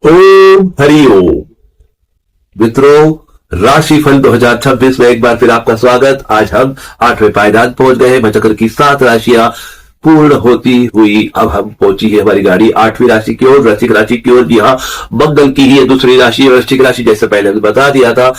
ओम हरि ओम। मित्रों, राशिफल 2026 में एक बार फिर आपका स्वागत। आज हम 8वें पायदान पहुंच गए हैं। मचक्र की 7 राशियां पूर्ण होती हुई अब हम पहुंची है हमारी गाड़ी 8वीं राशि की ओर, वृश्चिक राशि की ओर। जी हाँ, मंगल की ही दूसरी राशि वृश्चिक राशि। जैसे पहले हमने बता दिया था,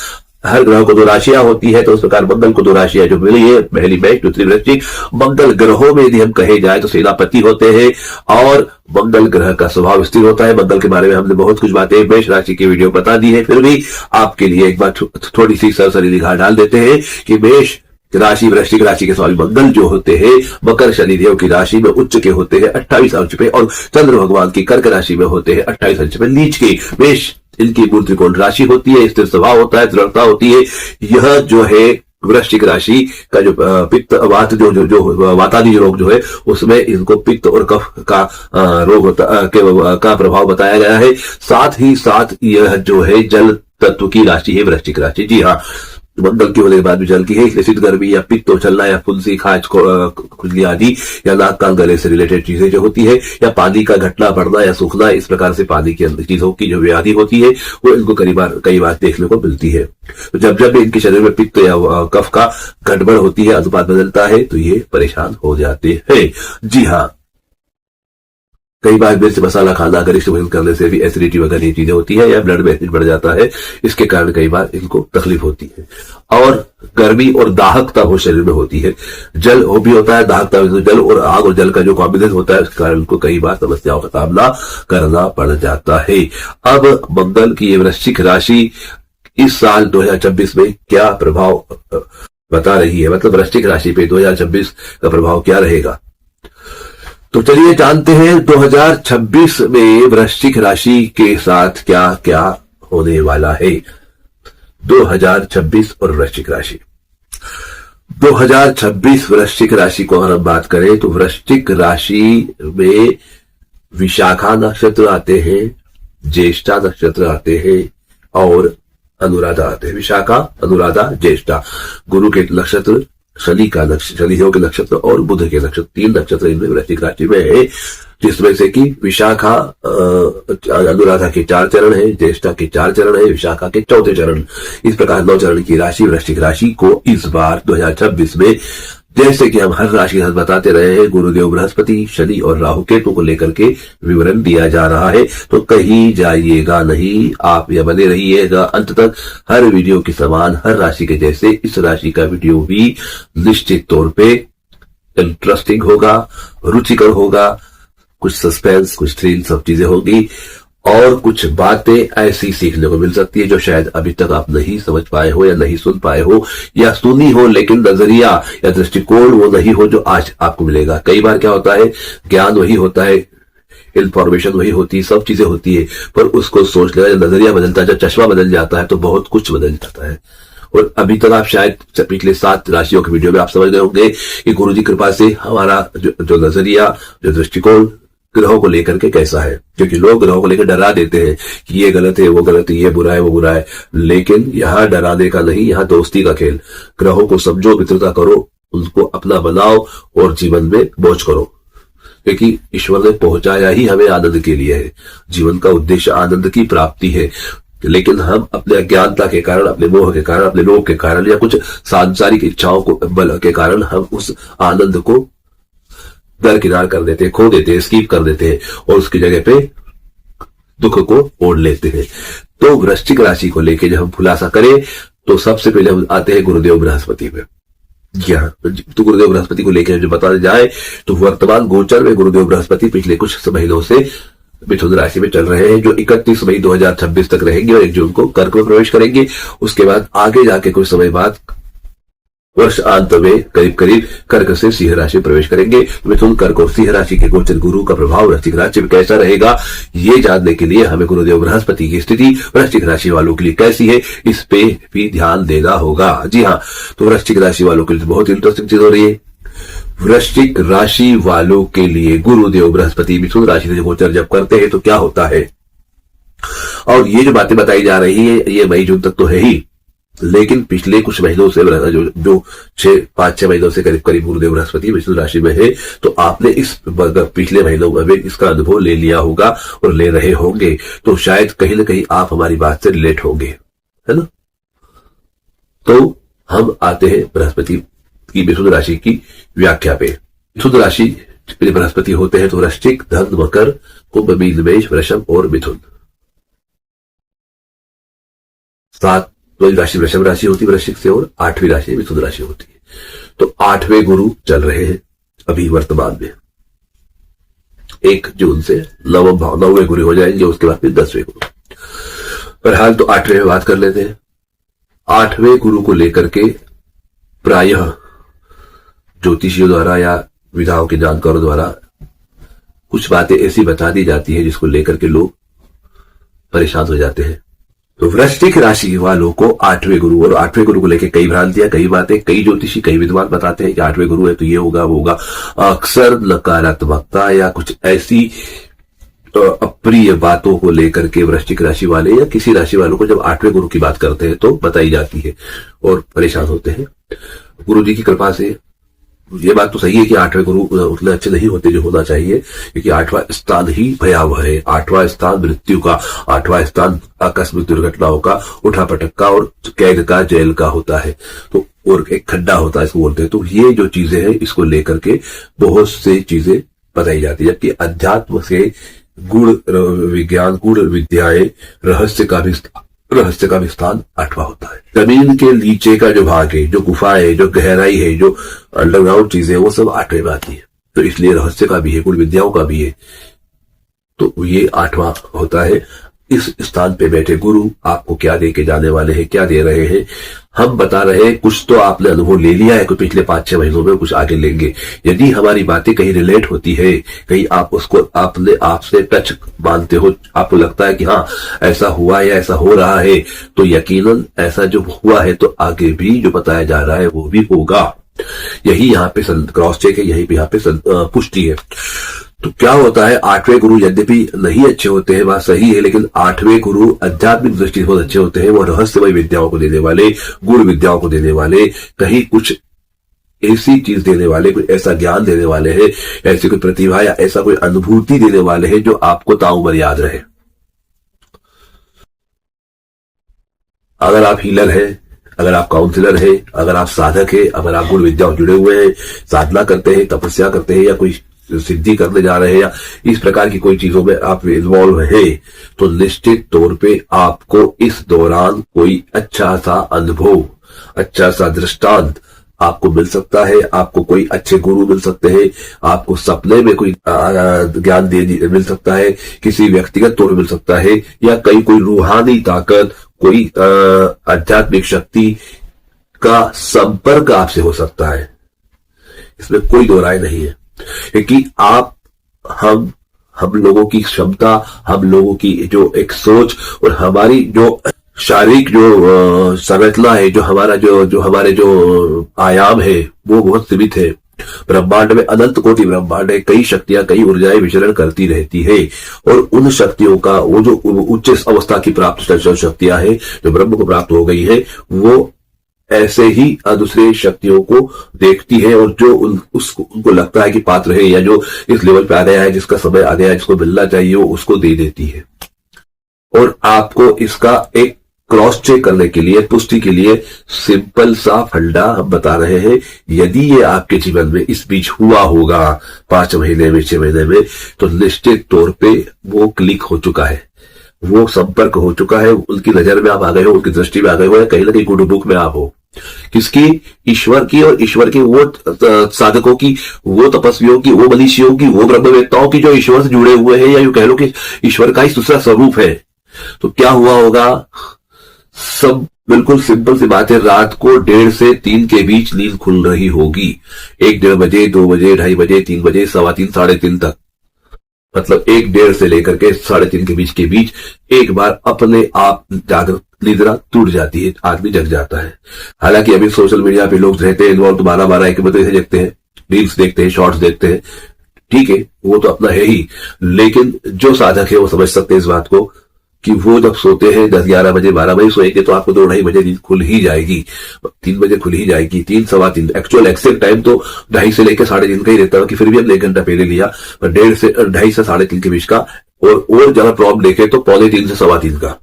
हर ग्रह को 2 राशियां होती है, तो उस प्रकार मंगल को 2 राशियां जो मिली है, पहली मेष दूसरी वृश्चिक। मंगल ग्रहों में यदि हम कहे जाए तो सेनापति होते हैं और मंगल ग्रह का स्वभाव स्थिर होता है। मंगल के बारे में हमने बहुत कुछ बातें मेष राशि की वीडियो बता दी है, फिर भी आपके लिए एक बार थोड़ी सी सरसरी निगाह डाल देते हैं कि मेष राशि वृश्चिक राशि के स्वामी मंगल जो होते हैं मकर शनिदेव की राशि में उच्च के होते हैं 28 अंश पे, और चंद्र भगवान की कर्क राशि में होते हैं 28 अंश पे नीच के। मेष इनकी मूल त्रिकोण राशि होती है, स्थिर स्वभाव होता है, दृढ़ता होती है। यह जो है वृश्चिक राशि का जो पित्त वात जो वातादि रोग जो है उसमें इनको पित्त और कफ का रोग होता का प्रभाव बताया गया है। साथ ही साथ यह जो है जल तत्व की राशि है वृश्चिक राशि। जी हाँ, मंगल की होने के बाद भी जल की है, इसलिए शीत गर्मी या पित्त चलना या फुंसी खाज खुजली आदि या नाक कान गले से रिलेटेड चीजें जो होती है, या पानी का घटना बढ़ना या सूखना, इस प्रकार से पानी की अंदर चीजों की जो व्याधि होती है वो इनको कई बार देखने को मिलती है। तो जब जब इनके शरीर में पित्त या कफ का गड़बड़ होती है, अनुपात बदलता है, तो ये परेशान हो जाते हैं। जी हाँ, कई बार मिर्च मसाला खाना, गरिष्ठ भोजन करने से भी एसिडिटी वगैरह ये चीजें होती है, या ब्लड में एसिड बढ़ जाता है, इसके कारण कई बार इनको तकलीफ होती है। और गर्मी और दाहकता वो शरीर में होती है, जल वो भी होता है, दाहकता जल और आग और जल का जो कॉम्बिनेशन होता है उसके कारण उनको कई बार समस्याओं का सामना करना पड़ जाता है। अब मंगल की ये वृश्चिक राशि इस साल 2026 में क्या प्रभाव बता रही है, मतलब वृश्चिक राशि पे 2026 का प्रभाव क्या रहेगा, तो चलिए जानते हैं 2026 में वृश्चिक राशि के साथ क्या क्या होने वाला है। 2026 और वृश्चिक राशि, 2026 वृश्चिक राशि को अगर हम बात करें तो वृश्चिक राशि में विशाखा नक्षत्र आते हैं, ज्येष्ठा नक्षत्र आते हैं और अनुराधा आते हैं। विशाखा, अनुराधा, ज्येष्ठा, गुरु के नक्षत्र, शनि का नक्षत्र, शनिदेव के नक्षत्र और बुध के नक्षत्र, 3 नक्षत्र इनमें वृश्चिक राशि में है, जिसमें से कि विशाखा अनुराधा के 4 चरण है, ज्येष्ठा के 4 चरण है, विशाखा के 4थे चरण। इस प्रकार 9 चरण की राशि वृश्चिक राशि को इस बार 2026 में, जैसे कि हम हर राशि के साथ बताते रहे हैं, गुरुदेव बृहस्पति, शनि और राहु केतु को लेकर के विवरण दिया जा रहा है, तो कहीं जाइएगा नहीं, आप यह बने रहिएगा अंत तक। हर वीडियो के समान हर राशि के जैसे इस राशि का वीडियो भी निश्चित तौर पे इंटरेस्टिंग होगा, रुचिकर होगा, कुछ सस्पेंस, कुछ थ्रिल, सब चीजें होगी और कुछ बातें ऐसी सीखने को मिल सकती है जो शायद अभी तक आप नहीं समझ पाए हो या नहीं सुन पाए हो, या सुनी हो लेकिन नजरिया या दृष्टिकोण वो नहीं हो जो आज आपको मिलेगा। कई बार क्या होता है, ज्ञान वही होता है, इंफॉर्मेशन वही होती है, सब चीजें होती है, पर उसको सोच लेना, जब नजरिया बदलता है, जब चश्मा बदल जाता है तो बहुत कुछ बदल जाता है। और अभी तक आप शायद पिछले 7 राशियों के वीडियो में आप समझ गए होंगे कि गुरु जी कृपा से हमारा जो नजरिया, जो दृष्टिकोण ग्रहों को लेकर के कैसा है, क्योंकि लोग ग्रहों को लेकर डरा देते हैं कि ये गलत है, वो गलत है, ये बुरा है, वो बुरा है, लेकिन यहाँ डराने का नहीं, यहाँ दोस्ती का खेल। ग्रहों को समझो, मित्रता करो, उनको अपना बनाओ और जीवन में मौज करो, क्योंकि ईश्वर ने पहुंचाया ही हमें आनंद के लिए है। जीवन का उद्देश्य आनंद की प्राप्ति है, लेकिन हम अपने अज्ञानता के कारण, अपने मोह के कारण, अपने लोभ के कारण या कुछ सांसारिक इच्छाओं को बल के कारण हम उस आनंद को दरकिनार कर देते हैं, खो देते हैं, स्कीप कर देते हैं और उसकी जगह पे दुख को ओढ़ लेते हैं। तो वृश्चिक राशि को लेके जब हम खुलासा करें तो सबसे पहले हम आते हैं गुरुदेव बृहस्पति पे। तो गुरुदेव बृहस्पति को लेकर जो बताने जाए तो वर्तमान गोचर में गुरुदेव बृहस्पति पिछले कुछ महीनों से मिथुन राशि में चल रहे हैं, जो 31 मई 2026 तक रहेंगे और 1 जून को कर्क में प्रवेश करेंगे। उसके बाद आगे जाके कुछ समय बाद वर्ष अंत में करीब कर्क से सिंह राशि में प्रवेश करेंगे। मिथुन, कर्क और सिंह राशि के गोचर गुरु का प्रभाव वृश्चिक राशि में कैसा रहेगा, ये जानने के लिए हमें गुरुदेव बृहस्पति की स्थिति वृश्चिक राशि वालों के लिए कैसी है, इस पे भी ध्यान देना होगा। जी हाँ, तो वृश्चिक राशि वालों के लिए बहुत इंटरेस्टिंग चीज हो रही है। वृश्चिक राशि वालों के लिए गुरुदेव बृहस्पति मिथुन राशि से गोचर जब करते हैं तो क्या होता है, और ये जो बातें बताई जा रही है ये मई जून तक तो है ही, लेकिन पिछले कुछ महीनों से जो 5-6 महीनों से करीब करीब गुरुदेव बृहस्पति मिथुन राशि में है, तो आपने इस पिछले महीनों में इसका अनुभव ले लिया होगा और ले रहे होंगे, तो शायद कहीं ना कहीं आप हमारी बात से रिलेट होंगे, है ना। तो हम आते हैं बृहस्पति की मिथुन राशि की व्याख्या पे। मिथुन राशि बृहस्पति होते हैं तो वृश्चिक, धन, मकर, कुंभ, मीन, मेष, वृषभ और मिथुन। 7 राशि वृषभ राशि होती है वृश्चिक से, और 8वीं राशि मिथुन राशि होती है। तो 8वें गुरु चल रहे हैं अभी वर्तमान में। 1 जून से 9वें गुरु हो जाएंगे, उसके बाद फिर 10वें गुरु। बहरहाल तो 8वें में बात कर लेते हैं। 8वें गुरु को लेकर के प्रायः ज्योतिषियों द्वारा या विधाओं के जानकारों द्वारा कुछ बातें ऐसी बता दी जाती है जिसको लेकर के लोग परेशान हो जाते हैं। तो वृश्चिक राशि वालों को 8वें गुरु, और 8वें गुरु को लेकर कई भ्रांतियां, कई बातें, कई ज्योतिषी, कई विद्वान बताते हैं कि 8वें गुरु है तो ये होगा वो होगा। अक्सर नकारात्मकता या कुछ ऐसी अप्रिय बातों को लेकर के वृश्चिक राशि वाले या किसी राशि वालों को जब 8वें गुरु की बात करते हैं तो बताई जाती है और परेशान होते हैं। गुरु जी की कृपा से ये बात तो सही है कि 8वें गुरु उतने अच्छे नहीं होते जो होना चाहिए, क्योंकि 8वां स्थान ही भयावह है। 8वां स्थान मृत्यु का, 8वां स्थान आकस्मिक दुर्घटनाओं का, उठापटक का और कैद का, जेल का होता है। तो और एक खड्डा होता है इसको बोलते हैं। तो ये जो चीजें हैं इसको लेकर के बहुत से चीजें बताई जाती है, जबकि अध्यात्म से गुण विज्ञान, गुण विद्याएं, रहस्य का भी स्थान 8वां होता है। जमीन के नीचे का जो भाग है, जो गुफा है, जो गहराई है, जो अंडरग्राउंड चीजें, वो सब 8वें में आती है। तो इसलिए रहस्य का भी है, गुण विद्याओं का भी है। तो ये 8वां होता है। इस स्थान पे बैठे गुरु आपको क्या दे के जाने वाले हैं, क्या दे रहे हैं, हम बता रहे हैं। कुछ तो आपने अनुभव ले लिया है, कुछ पिछले 5-6 महीनों में, कुछ आगे लेंगे। यदि हमारी बातें कहीं रिलेट होती है, कहीं आप उसको आपने आपसे टच मानते हो, आपको लगता है कि हाँ ऐसा हुआ या ऐसा हो रहा है, तो यकीनन ऐसा जो हुआ है तो आगे भी जो बताया जा रहा है वो भी होगा। यही यहाँ पे क्रॉस चेक है, यही पे यहाँ पे पुष्टि है। तो क्या होता है, 8वें गुरु यद्यपि नहीं अच्छे होते हैं, बात सही है, लेकिन 8वें गुरु आध्यात्मिक दृष्टि से बहुत अच्छे होते हैं। वो रहस्यमय विद्याओं को देने वाले, गुण विद्याओं को देने वाले, कहीं कुछ ऐसी चीज देने वाले, कोई ऐसा ज्ञान देने वाले हैं, ऐसी कोई प्रतिभा या ऐसा कोई अनुभूति देने वाले हैं जो आपको ताउम्र याद रहे। अगर आप हीलर हैं, अगर आप काउंसलर हैं, अगर आप साधक हैं, अगर आप गुण विद्याओं जुड़े हुए हैं, साधना करते हैं, तपस्या करते हैं, या कोई सिद्धि करने जा रहे हैं, या इस प्रकार की कोई चीजों में आप इन्वॉल्व हैं, तो निश्चित तौर पे आपको इस दौरान कोई अच्छा सा अनुभव, अच्छा सा दृष्टांत आपको मिल सकता है। आपको कोई अच्छे गुरु मिल सकते हैं, आपको सपने में कोई ज्ञान मिल सकता है, किसी व्यक्तिगत तौर पर मिल सकता है, या कोई रूहानी ताकत, कोई आध्यात्मिक शक्ति का संपर्क आपसे हो सकता है। इसमें कोई दो राय नहीं है, क्योंकि हम लोगों की क्षमता, हम लोगों की जो एक सोच और हमारी जो शारीरिक जो संरचना है, जो हमारे जो आयाम है, वो बहुत सीमित है। ब्रह्मांड में अनंत कोटि ब्रह्मांड है, कई शक्तियां, कई ऊर्जाएं विचरण करती रहती है, और उन शक्तियों का वो जो उच्च अवस्था की प्राप्त शक्तियां हैं जो ब्रह्म को प्राप्त हो गई है, वो ऐसे ही दूसरे शक्तियों को देखती है, और जो उनको लगता है कि पात्र है, या जो इस लेवल पे आ गया है, जिसका समय आ गया है, जिसको मिलना चाहिए, वो उसको दे देती है। और आपको इसका एक क्रॉस चेक करने के लिए, पुष्टि के लिए सिंपल सा फंडा हम बता रहे हैं। यदि ये आपके जीवन में इस बीच हुआ होगा 5 महीने में, 6 महीने में, तो निश्चित तौर पे वो क्लिक हो चुका है, वो संपर्क हो चुका है, उनकी नजर में आप आ गए हो, उनकी दृष्टि में आ गए हो, कहीं ना कहीं गुड बुक में आप हो। किसकी? ईश्वर की, और ईश्वर के वो साधकों की, वो तपस्वियों की, वो मनीषियों की, वो ब्रह्मवेत्ताओं की जो ईश्वर से जुड़े हुए हैं, या यूं कह लो कि ईश्वर का ही दूसरा स्वरूप है। तो क्या हुआ होगा? सब बिल्कुल सिंपल सी बात है। रात को 1:30 से 3 के बीच नींद खुल रही होगी, 1-1:30 बजे, 2 बजे, 2:30 बजे, 3 बजे, 3:15, 3:30 तक, मतलब 1-1:30 से लेकर के 3:30 के बीच एक बार अपने आप जागृत निद्रा टूट जाती है, आदमी जग जाता है। हालांकि अभी सोशल मीडिया पे लोग रहते हैं इन्वॉल्व, 12-12-1 बजे से जगते हैं, रील्स देखते हैं, शॉर्ट्स देखते हैं, ठीक है, वो तो अपना है ही। लेकिन जो साधक है वो समझ सकते हैं इस बात को कि वो जब सोते हैं 10-11 बजे 12 बजे सोएंगे तो आपको 2-2:30 बजे नींद खुल ही जाएगी, 3 बजे खुल ही जाएगी, 3 सवा 3 एक्चुअल एक्सेक्ट टाइम तो 2:30 से लेकर 3:30 का ही रहता है कि फिर भी हमने 1 घंटा पहले लिया, पर 2:30 से 3:30 के बीच का, और ज्यादा प्रॉब्लम देखे तो 2:45 से सवा 3 का,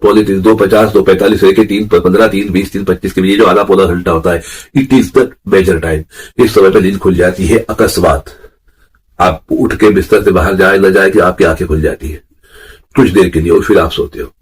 2:45, 2:50, 2:45 से लेकर 3:15, 3:20, 3:25 के बीच जो आधा पौधा घंटा होता है, it is the major time. इस समय पर नींद खुल जाती है अकस्मात, आप उठ के बिस्तर से बाहर जाए न जाए कि आपकी आंखें खुल जाती है कुछ देर के लिए और फिर आप सोते हो।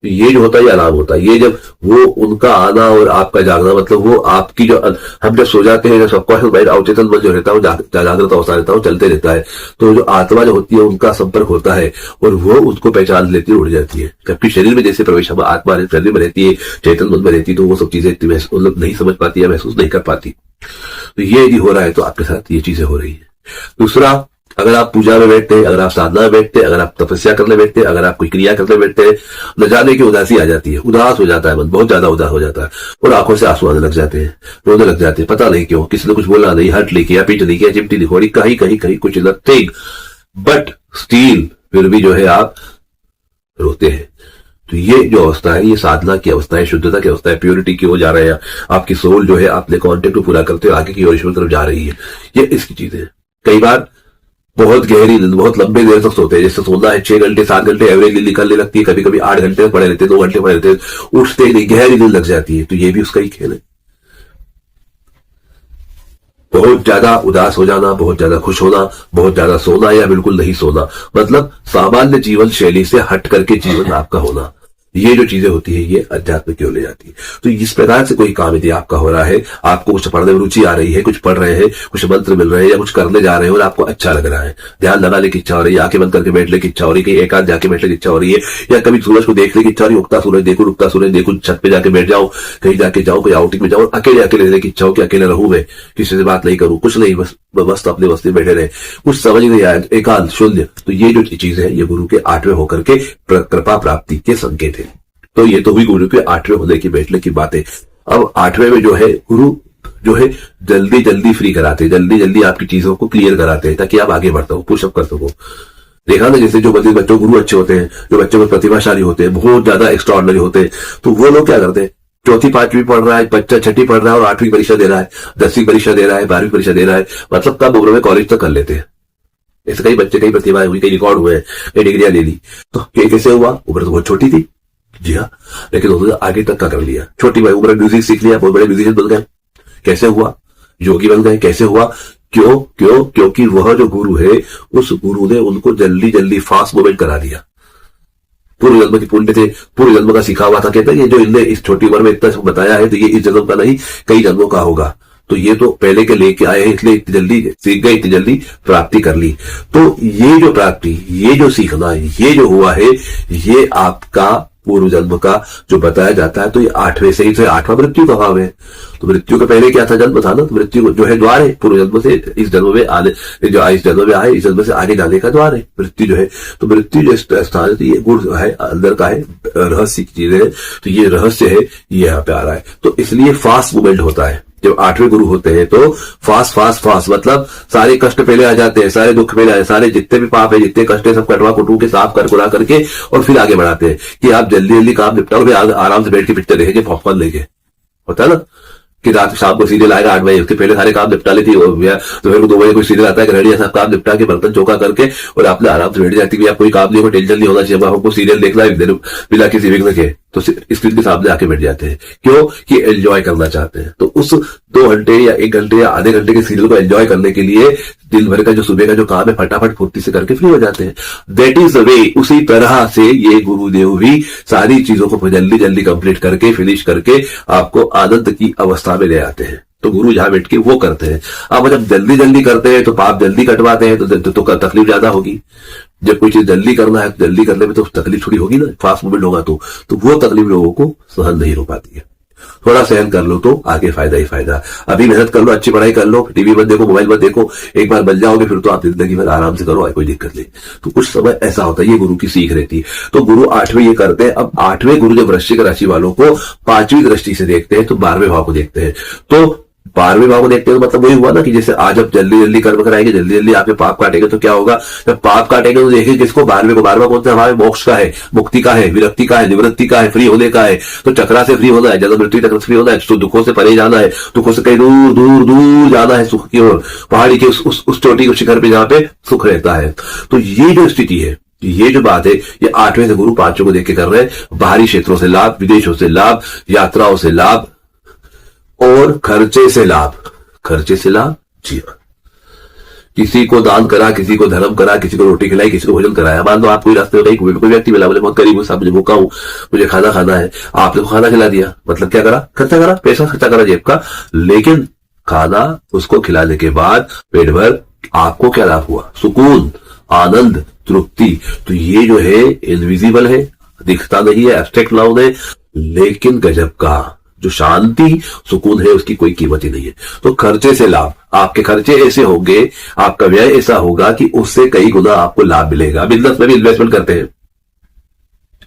ये जो होता है ये आराम होता है। ये जब वो उनका आना और आपका जागना, मतलब वो आपकी जो हम जब सो जाते हैं, जब सबकॉन्शियस माइंड अवचेतन मन जो रहता है वो जागृत अवस्था रहता है, वो चलते रहता है, तो जो आत्मा जो होती है उनका संपर्क होता है और वो उसको पहचान लेती है, उड़ जाती है। जबकि शरीर में जैसे प्रवेश हम आत्मा शरीर में रहती है, चेतन मन में रहती है, तो वो सब चीजें मतलब नहीं समझ पाती है, महसूस नहीं कर पाती। तो ये यदि हो रहा है तो आपके साथ ये चीजें हो रही है। दूसरा, अगर आप पूजा में बैठते हैं, अगर आप साधना में बैठते हैं, अगर आप तपस्या करने बैठते हैं, अगर आप कोई क्रिया करने बैठते हैं, न जाने की उदासी आ जाती है, उदास हो जाता है मन, बहुत ज्यादा उदास हो जाता है और आंखों से आंसू आने लग जाते हैं, रोने लग जाते हैं, पता नहीं क्यों, किसी ने कुछ बोला नहीं, हट नहीं किया, पीट नहीं किया, चिमटी नहीं खोड़ी, कहीं कहीं कहीं कुछ नथिंग बट स्टील, फिर भी जो है आप रोते हैं। तो ये जो अवस्था है ये साधना की अवस्था है, शुद्धता की अवस्था है, प्योरिटी की ओर जा रहे हैं, आपकी सोल जो है अपने कॉन्टेक्ट को पूरा करते हुए आगे की ओर ईश्वर तरफ जा रही है। ये इसकी चीज है। कई बार बहुत गहरी नींद, बहुत लंबे देर तक सोते हैं, जैसे सोना है 6 घंटे 7 घंटे एवरेज नींद निकलने लगती है, कभी कभी 8 घंटे पड़े रहते हैं, 2 घंटे पड़े रहते हैं, उठते ही नहीं, गहरी नींद लग जाती है। तो ये भी उसका ही खेल है। बहुत ज्यादा उदास हो जाना, बहुत ज्यादा खुश होना, बहुत ज्यादा सोना या बिल्कुल नहीं सोना, मतलब सामान्य जीवन शैली से हट करके जीवन आपका होना, ये जो चीजें होती है ये अध्यात्म की ओर ले जाती है। तो इस प्रकार से कोई काम यदि आपका हो रहा है, आपको कुछ पढ़ने में रुचि आ रही है, कुछ पढ़ रहे हैं, कुछ मंत्र मिल रहे हैं या कुछ करने जा रहे हैं और आपको अच्छा लग रहा है, ध्यान लगाने की इच्छा हो रही है, आंखें बंद करके बैठने की इच्छा हो रही है, एकांत जाके बैठने की इच्छा हो रही है, या कभी सूरज को देखने की इच्छा हो रही है, उगता सूरज देखो, रुकता सूरज देखो, छत पे जाके बैठ जाओ, कहीं जाके जाओ, कोई आउटिंग में जाओ, अकेले अकेले रहने की इच्छा हो कि अकेले रहूं मैं, किसी से बात नहीं करूं, कुछ नहीं, बस अपने वस्ती में बैठे रहे, कुछ समझ नहीं आया, एकांत शून्य। तो ये जो चीज है ये गुरु के 8वें होकर के कृपा प्राप्ति के संकेत है। तो ये तो हुई गुरु के 8वें होने की बैठने की बातें। अब 8वें में जो है गुरु जो है जल्दी जल्दी फ्री कराते हैं, जल्दी जल्दी आपकी चीजों को क्लियर कराते हैं ताकि आप आगे बढ़ सको, पुशअप कर सको। देखा ना, जैसे जो बच्चों गुरु अच्छे होते हैं, जो बच्चों में प्रतिभाशाली होते हैं, बहुत ज्यादा एक्स्ट्राऑर्डिनरी होते हैं, तो वो लोग क्या करते हैं, 4वीं 5वीं पढ़ रहा है बच्चा, 6ठी पढ़ रहा है और 8वीं परीक्षा दे रहा है, 10वीं परीक्षा दे रहा है, 12वीं परीक्षा दे रहा है, मतलब कम उम्र में कॉलेज तक कर लेते हैं। ऐसे कई बच्चे, कई प्रतिभाएं हुई, कई रिकॉर्ड हुए, कई डिग्रियां ले ली। तो कैसे हुआ? उम्र तो बहुत छोटी थी, जी हाँ, लेकिन उन्होंने आगे तक का कर लिया। छोटी भाई उम्र म्यूजिक सीख लिया, बहुत बड़े म्यूजिशियन बन गए। कैसे हुआ? योगी बन गए। कैसे हुआ? क्योंकि वह जो गुरु है, उस गुरु ने उनको जल्दी जल्दी फास्ट मूवमेंट करा दिया। पूर्व जन्म की पुण्य थे, पूर्व जन्म का सीखा हुआ था। कहते हैं ये जो इनने इस छोटी उम्र में इतना बताया है तो ये इस जन्म का नहीं, कई जन्मों का होगा। तो ये तो पहले के लेके आए हैं, इसलिए इतनी जल्दी सीख गए, इतनी जल्दी प्राप्ति कर ली। तो ये जो प्राप्ति, ये जो सीखना, ये जो हुआ है, ये आपका पूर्व जन्म का जो बताया जाता है। तो ये 8वें से ही, तो 8वां मृत्यु का भाव है। तो मृत्यु के पहले क्या था? जन्म था ना। तो मृत्यु जो है द्वार है, पूर्व जन्म से इस जन्म में आने, जो इस जन्म में आए, इस जन्म से आगे जाने का द्वार है मृत्यु जो है। तो मृत्यु जो स्थान है, तो ये गुण है, अंदर का है, रहस्य की चीजें है। तो ये रहस्य है, ये यहाँ पे आ रहा है। तो इसलिए फास्ट मूवमेंट होता है। जब 8वें गुरु होते हैं तो फास्ट फास्ट फास्ट, मतलब सारे कष्ट पहले आ जाते हैं, सारे दुख पहले आ, सारे जितने भी पाप है, जितने कष्ट है, सब कटवा कुटू के साफ कर कुरा करके और फिर आगे बढ़ाते हैं कि आप जल्दी जल्दी काम निपटाओ, फिर आराम से बैठ के पिक्चर देखेंगे, पॉपकॉर्न लेके। होता है ना कि रात शाम को सीरियल आएगा 8 बजे, उसके पहले सारे काम निपटा लेती है। तो फिर 2 बजे कोई सीरियल आता है, रेडी सब काम निपटा के बर्तन चौका करके और आपने आराम से बैठ जाती है। आप कोई काम नहीं हो, टेंशन नहीं होना चाहिए, हमको सीरियल देखना है बिना किसी विघ्न के, तो स्क्रीन के सामने आके बैठ जाते हैं। क्यों? कि एंजॉय करना चाहते हैं। तो उस 2 घंटे या 1 घंटे या आधे घंटे के सीरियल को एंजॉय करने के लिए दिन भर का जो सुबह का जो काम है फटाफट फुर्ती से करके फ्री हो जाते हैं। That is the way. उसी तरह से ये गुरुदेव भी सारी चीजों को जल्दी जल्दी कंप्लीट करके, फिनिश करके आपको आनंद की अवस्था में ले आते हैं। तो गुरु जहां बैठ के वो करते हैं। अब जब जल्दी जल्दी करते हैं तो पाप जल्दी कटवाते हैं, तो तकलीफ ज्यादा होगी। जब कोई चीज जल्दी करना है तो जल्दी करने में तो तकलीफ थोड़ी होगी ना, फास्ट मूवमेंट होगा तो वो तकलीफ लोगों को सहन नहीं हो पाती है। थोड़ा सहन कर लो तो आगे फायदा ही फायदा। अभी मेहनत कर लो, अच्छी पढ़ाई कर लो, टीवी मत देखो, मोबाइल मत देखो, एक बार बन जाओगे फिर तो आप जिंदगी भर आराम से करो, कोई दिक्कत नहीं। तो कुछ समय ऐसा होता है, ये गुरु की सीख रहती है। तो गुरु 8वें ये करते हैं। अब 8वें गुरु जब वृश्चिक राशि वालों को 5वीं दृष्टि से देखते हैं तो 12वें भाव को देखते हैं। तो 12वें भाव को देखते हो तो मतलब वही हुआ ना कि जैसे आज आप जल्दी जल्दी कर्म कराएंगे, जल्दी जल्दी आपके पाप काटेंगे तो क्या होगा, जब पाप काटेंगे तो देखिए किसको, 12वें को। 12वां कौन सा भाव है? मोक्ष का है, मुक्ति का है, विरक्ति का है, निवृत्ति का है, फ्री होने का है। तो चक्रा से फ्री होना है, जन्म मृत्यु चक्र से फ्री होना है, तो दुखों से परे जाना है, दुखों से कहीं दूर दूर दूर जाना है सुख की ओर, पहाड़ी के उस चोटी के शिखर पे जहां पे सुख रहता है। तो ये जो स्थिति है, ये जो बात है, ये 8वें से गुरु 5 को देख के कर रहे हैं। बाहरी क्षेत्रों से लाभ, विदेशों से लाभ, यात्राओं से लाभ और खर्चे से लाभ। खर्चे से लाभ, जी हाँ। किसी को दान करा, किसी को धर्म करा, किसी को रोटी खिलाई, किसी को भोजन कराया। मान लो आप कोई रास्ते में कोई व्यक्ति मिला, बोले बहुत गरीब हूं साहब, मुझे भूखा हूं, मुझे खाना खाना है, आपने खाना खिला दिया, मतलब क्या करा? खर्चा करा, पैसा खर्चा करा जेब का। लेकिन खाना उसको खिलाने के बाद पेट भर आपको क्या लाभ हुआ? सुकून, आनंद, तृप्ति। तो ये जो है इनविजिबल है, दिखता नहीं है, एब्स्ट्रैक्ट नाउन है, लेकिन गजब का जो शांति सुकून है उसकी कोई कीमत ही नहीं है। तो खर्चे से लाभ, आपके खर्चे ऐसे होंगे, आपका व्यय ऐसा होगा कि उससे कई गुना आपको लाभ मिलेगा। बिजनेस में भी इन्वेस्टमेंट करते हैं,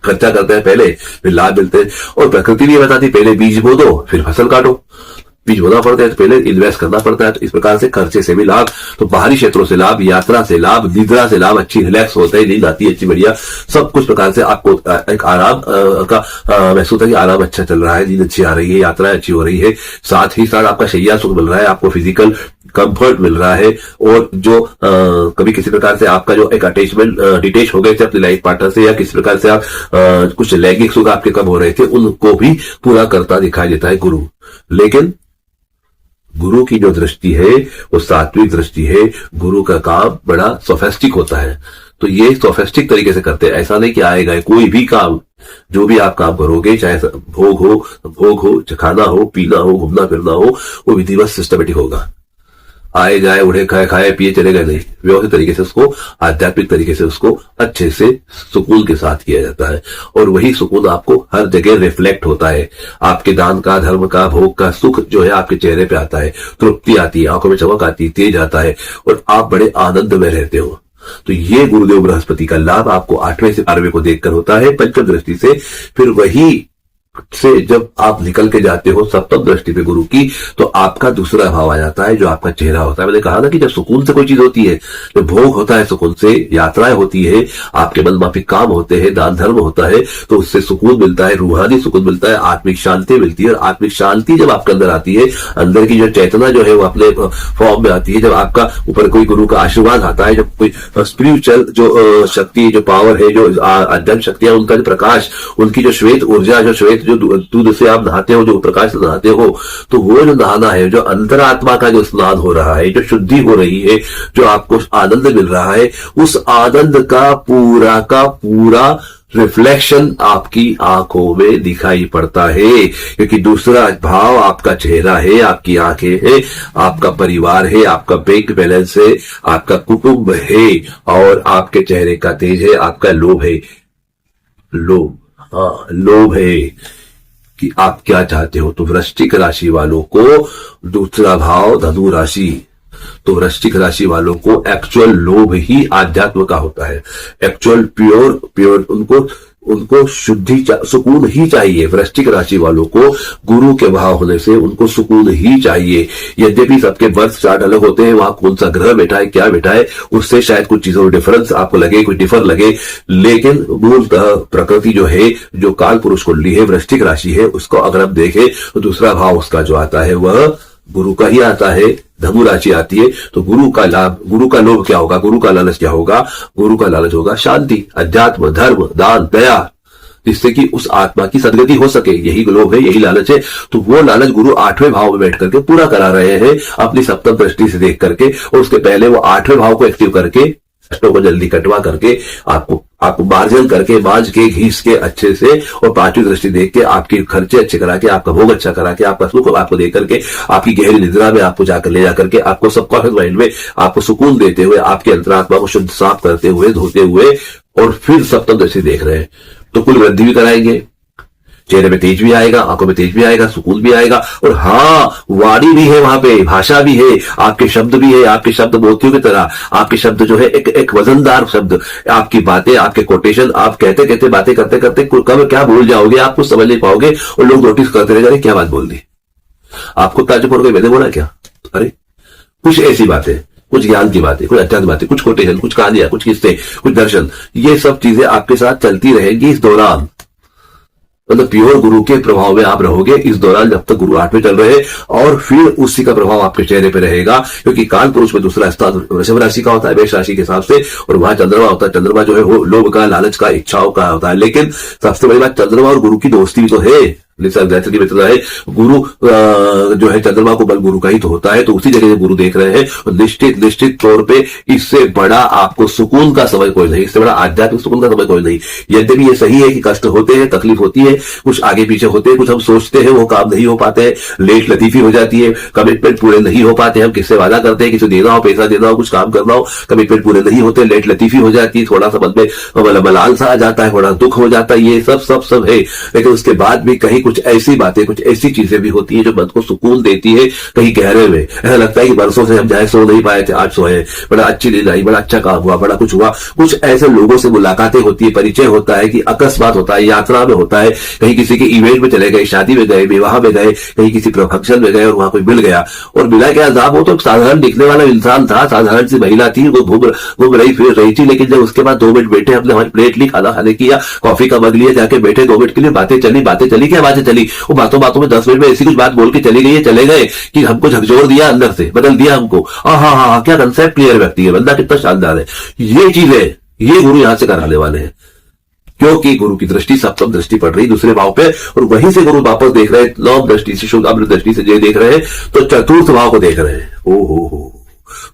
खर्चा करते हैं पहले, फिर लाभ मिलते हैं। और प्रकृति भी बताती पहले बीज बो दो फिर फसल काटो। बीज बोना पड़ता है तो पहले इन्वेस्ट करना पड़ता है। तो इस प्रकार से खर्चे से भी लाभ, तो बाहरी क्षेत्रों से लाभ, यात्रा से लाभ, निद्रा से लाभ, अच्छी रिलैक्स होता है, नींद आती है अच्छी बढ़िया, सब कुछ प्रकार से आपको एक आराम का महसूस होता है कि आराम अच्छा चल रहा है, नींद अच्छी आ रही है, यात्रा अच्छी हो रही है, साथ ही साथ आपका शैया सुख मिल रहा है, आपको फिजिकल कंफर्ट मिल रहा है। और जो कभी किसी प्रकार से आपका जो एक अटैचमेंट डिटेच हो गए थे अपने लाइफ पार्टनर से, या किसी प्रकार से आप कुछ लैंगिक सुख आपके कम हो रहे थे, उनको भी पूरा करता दिखाई देता है गुरु। लेकिन गुरु की जो दृष्टि है वो सात्विक दृष्टि है। गुरु का काम बड़ा सोफेस्टिक होता है, तो ये सोफेस्टिक तरीके से करते हैं। ऐसा नहीं कि आएगा कोई भी काम, जो भी आप काम करोगे, चाहे भोग हो, खाना हो, पीना हो, घूमना फिरना हो, वो विधिवत सिस्टमेटिक होगा। आए जाए, उड़े खाए, खाए पिए चले गए, नहीं, व्यवस्थित तरीके से उसको, आध्यात्मिक तरीके से उसको अच्छे से सुकून के साथ किया जाता है। और वही सुकून आपको हर जगह रिफ्लेक्ट होता है। आपके दान का, धर्म का, भोग का सुख जो है आपके चेहरे पे आता है, तृप्ति आती है, आंखों में चमक आती है, तेज आता है, और आप बड़े आनंद में रहते हो। तो ये गुरुदेव बृहस्पति का लाभ आपको 8वें से 12वें को देखकर होता है पंचम दृष्टि से। फिर वही से जब आप निकल के जाते हो सप्तम दृष्टि पे गुरु की, तो आपका दूसरा भाव आ जाता है जो आपका चेहरा होता है। मैंने कहा ना कि जब सुकून से कोई चीज होती है, जब भोग होता है सुकून से, यात्राएं होती है, आपके मन माफिक काम होते हैं, दान धर्म होता है, तो उससे सुकून मिलता है, रूहानी सुकून मिलता है, आत्मिक शांति मिलती है। और आत्मिक शांति जब आपके अंदर आती है, अंदर की जो चेतना जो है वो अपने फॉर्म में आती है, जब आपका ऊपर कोई गुरु का आशीर्वाद आता है, जब कोई स्पिरिचुअल जो शक्ति, जो पावर है, जो अध्ययन शक्तियां, उनका जो प्रकाश, उनकी जो श्वेत ऊर्जा, जो श्वेत जो दूध से आप नहाते हो, जो प्रकाश से नहाते हो, तो वो जो नहाना है, जो अंतरात्मा का जो स्नान हो रहा है, जो शुद्धि हो रही है, जो आपको आनंद मिल रहा है, उस आनंद का पूरा रिफ्लेक्शन आपकी आंखों में दिखाई पड़ता है। क्योंकि दूसरा भाव आपका चेहरा है, आपकी आंखें हैं, आपका परिवार है, आपका बैंक बैलेंस है, आपका कुटुंब है, और आपके चेहरे का तेज है, आपका लोभ है। लोभ है कि आप क्या चाहते हो। तो वृश्चिक राशि वालों को दूसरा भाव धनु राशि, तो वृश्चिक राशि वालों को एक्चुअल लोभ ही आध्यात्म का होता है। एक्चुअल प्योर उनको शुद्धि सुकून ही चाहिए। वृश्चिक राशि वालों को गुरु के भाव होने से उनको सुकून ही चाहिए। यद्यपि सबके बर्थ चार्ट अलग होते हैं, वहां कौन सा ग्रह बैठा है, क्या बैठा है, उससे शायद कुछ चीजों में डिफरेंस आपको लगे, कुछ डिफर लगे, लेकिन मूलतः प्रकृति जो है, जो काल पुरुष कुंडली है, वृश्चिक राशि है, उसको अगर आप देखें तो दूसरा भाव उसका जो आता है वह गुरु का ही आता है, धनु राशि आती है। तो गुरु का लाभ, गुरु का लोभ क्या होगा, गुरु का लालच क्या होगा? गुरु का लालच होगा शांति, अध्यात्म, धर्म, दान, दया, जिससे कि उस आत्मा की सदगति हो सके। यही लोभ है, यही लालच है। तो वो लालच गुरु 8वें भाव में बैठ करके पूरा करा रहे हैं अपनी सप्तम दृष्टि से देख करके, और उसके पहले वो 8वें भाव को एक्टिव करके, कष्टों को जल्दी कटवा करके, आपको मार्जन करके, मांझ के, घीस के अच्छे से, और 5वीं दृष्टि देख के आपके खर्चे अच्छे करा के, आपका भोग अच्छा करा के, आपका सुख आपको दे करके, आपकी गहरी निद्रा में आपको जाकर ले जाकर के, आपको सबकॉन्शियस माइंड में आपको सुकून देते हुए, आपके अंतरात्मा को शुद्ध साफ करते हुए, धोते हुए, और फिर सप्तम दृष्टि देख रहे हैं। तो कुल वृद्धि भी कराएंगे, चेहरे में तेज भी आएगा, आंखों में तेज भी आएगा, सुकून भी आएगा, और हाँ, वाणी भी है वहां पे, भाषा भी है, आपके शब्द भी है, आपके शब्द मोतियों की तरह, आपके शब्द जो है एक वजनदार शब्द, आपकी बातें, आपके कोटेशन, आप कहते कहते, बातें करते करते कब क्या भूल जाओगे, आप कुछ समझ नहीं पाओगे, और लोग नोटिस करते रह जाएंगे क्या बात बोल दी। आप खुद ताज्जुब हो गए, मैंने बोला क्या? अरे कुछ ऐसी बातें, कुछ ज्ञान की बातें, कुछ अध्यात्म बातें, कुछ कोटेशन, कुछ कहानियां, कुछ किस्से, कुछ दर्शन, ये सब चीजें आपके साथ चलती रहेंगी इस दौरान। मतलब प्योर गुरु के प्रभाव में आप रहोगे इस दौरान, जब तक गुरु 8 में चल रहे, और फिर उसी का प्रभाव आपके चेहरे पे रहेगा, क्योंकि काल पुरुष में दूसरा स्थान वृषभ राशि का होता है, मेष राशि के हिसाब से, और वहां चंद्रमा होता है। चंद्रमा जो है वो लोभ का, लालच का, इच्छाओं का होता है। लेकिन सबसे बड़ी बात, चंद्रमा और गुरु की दोस्ती भी तो है। जैसे कि मित्र है, गुरु जो है चंद्रमा को बल गुरु का ही तो होता है, तो उसी जगह से गुरु देख रहे हैं। और निश्चित तौर पे इससे बड़ा आपको सुकून का समय कोई नहीं, इससे बड़ा आध्यात्मिक सुकून का समय कोई नहीं। यद्यपि ये सही है कि कष्ट होते हैं, तकलीफ होती है, कुछ आगे पीछे होते हैं, कुछ हम सोचते हैं वो काम नहीं हो पाते हैं, लेट लतीफी हो जाती है, कमिटमेंट पूरे नहीं हो पाते। हम किससे वादा करते हैं, किसी देना हो, पैसा देना हो, कुछ काम करना हो, कमिटमेंट पूरे नहीं होते, लेट लतीफी हो जाती है, थोड़ा सा मन में मलाल सा आ जाता है, थोड़ा दुख हो जाता है, ये सब है। लेकिन उसके बाद भी कहीं कुछ ऐसी बातें, कुछ ऐसी चीजें भी होती है जो मन को सुकून देती है। कहीं गहरे में ऐसा लगता है कि बरसों से हम चाहे सो नहीं पाए थे, आज सोए, बड़ा अच्छी नींद आई, बड़ा अच्छा काम हुआ, बड़ा कुछ हुआ। कुछ ऐसे लोगों से मुलाकातें होती है, परिचय होता है कि अकस्मात होता है, यात्रा में होता है, कहीं किसी के इवेंट में चले गए, शादी में गए, विवाह में गए, कहीं किसी फंक्शन में गए और वहां कोई मिल गया, और मिला क्या साहब, वो तो साधारण दिखने वाला इंसान था, साधारण सी महिला थी, वो घूम रही फिर रही थी। लेकिन जब उसके बाद 2 मिनट बैठे, हमने हमारी प्लेट ली, खाना खाने की, कॉफी का मग लिया, जाके बैठे 2 मिनट के लिए, बातें चली, क्या बातें चली, वो बातों में 10 मिनट में ऐसी कुछ बात बोल के चली गई है, चले गए कि हमको झकझोर दिया, अंदर से बदल दिया हमको। हाँ, क्या कंसेप्ट क्लियर व्यक्ति है, बंदा कितना शानदार है। ये चीजें ये गुरु यहां से कराने वाले हैं, क्योंकि गुरु की दृष्टि सप्तम दृष्टि पड़ रही दूसरे भाव पे, और वहीं से गुरु वापस देख रहे हैं, नवम दृष्टि से, शुभ अमृत दृष्टि से जो देख रहे हैं, तो चतुर्थ भाव को देख रहे हैं। ओ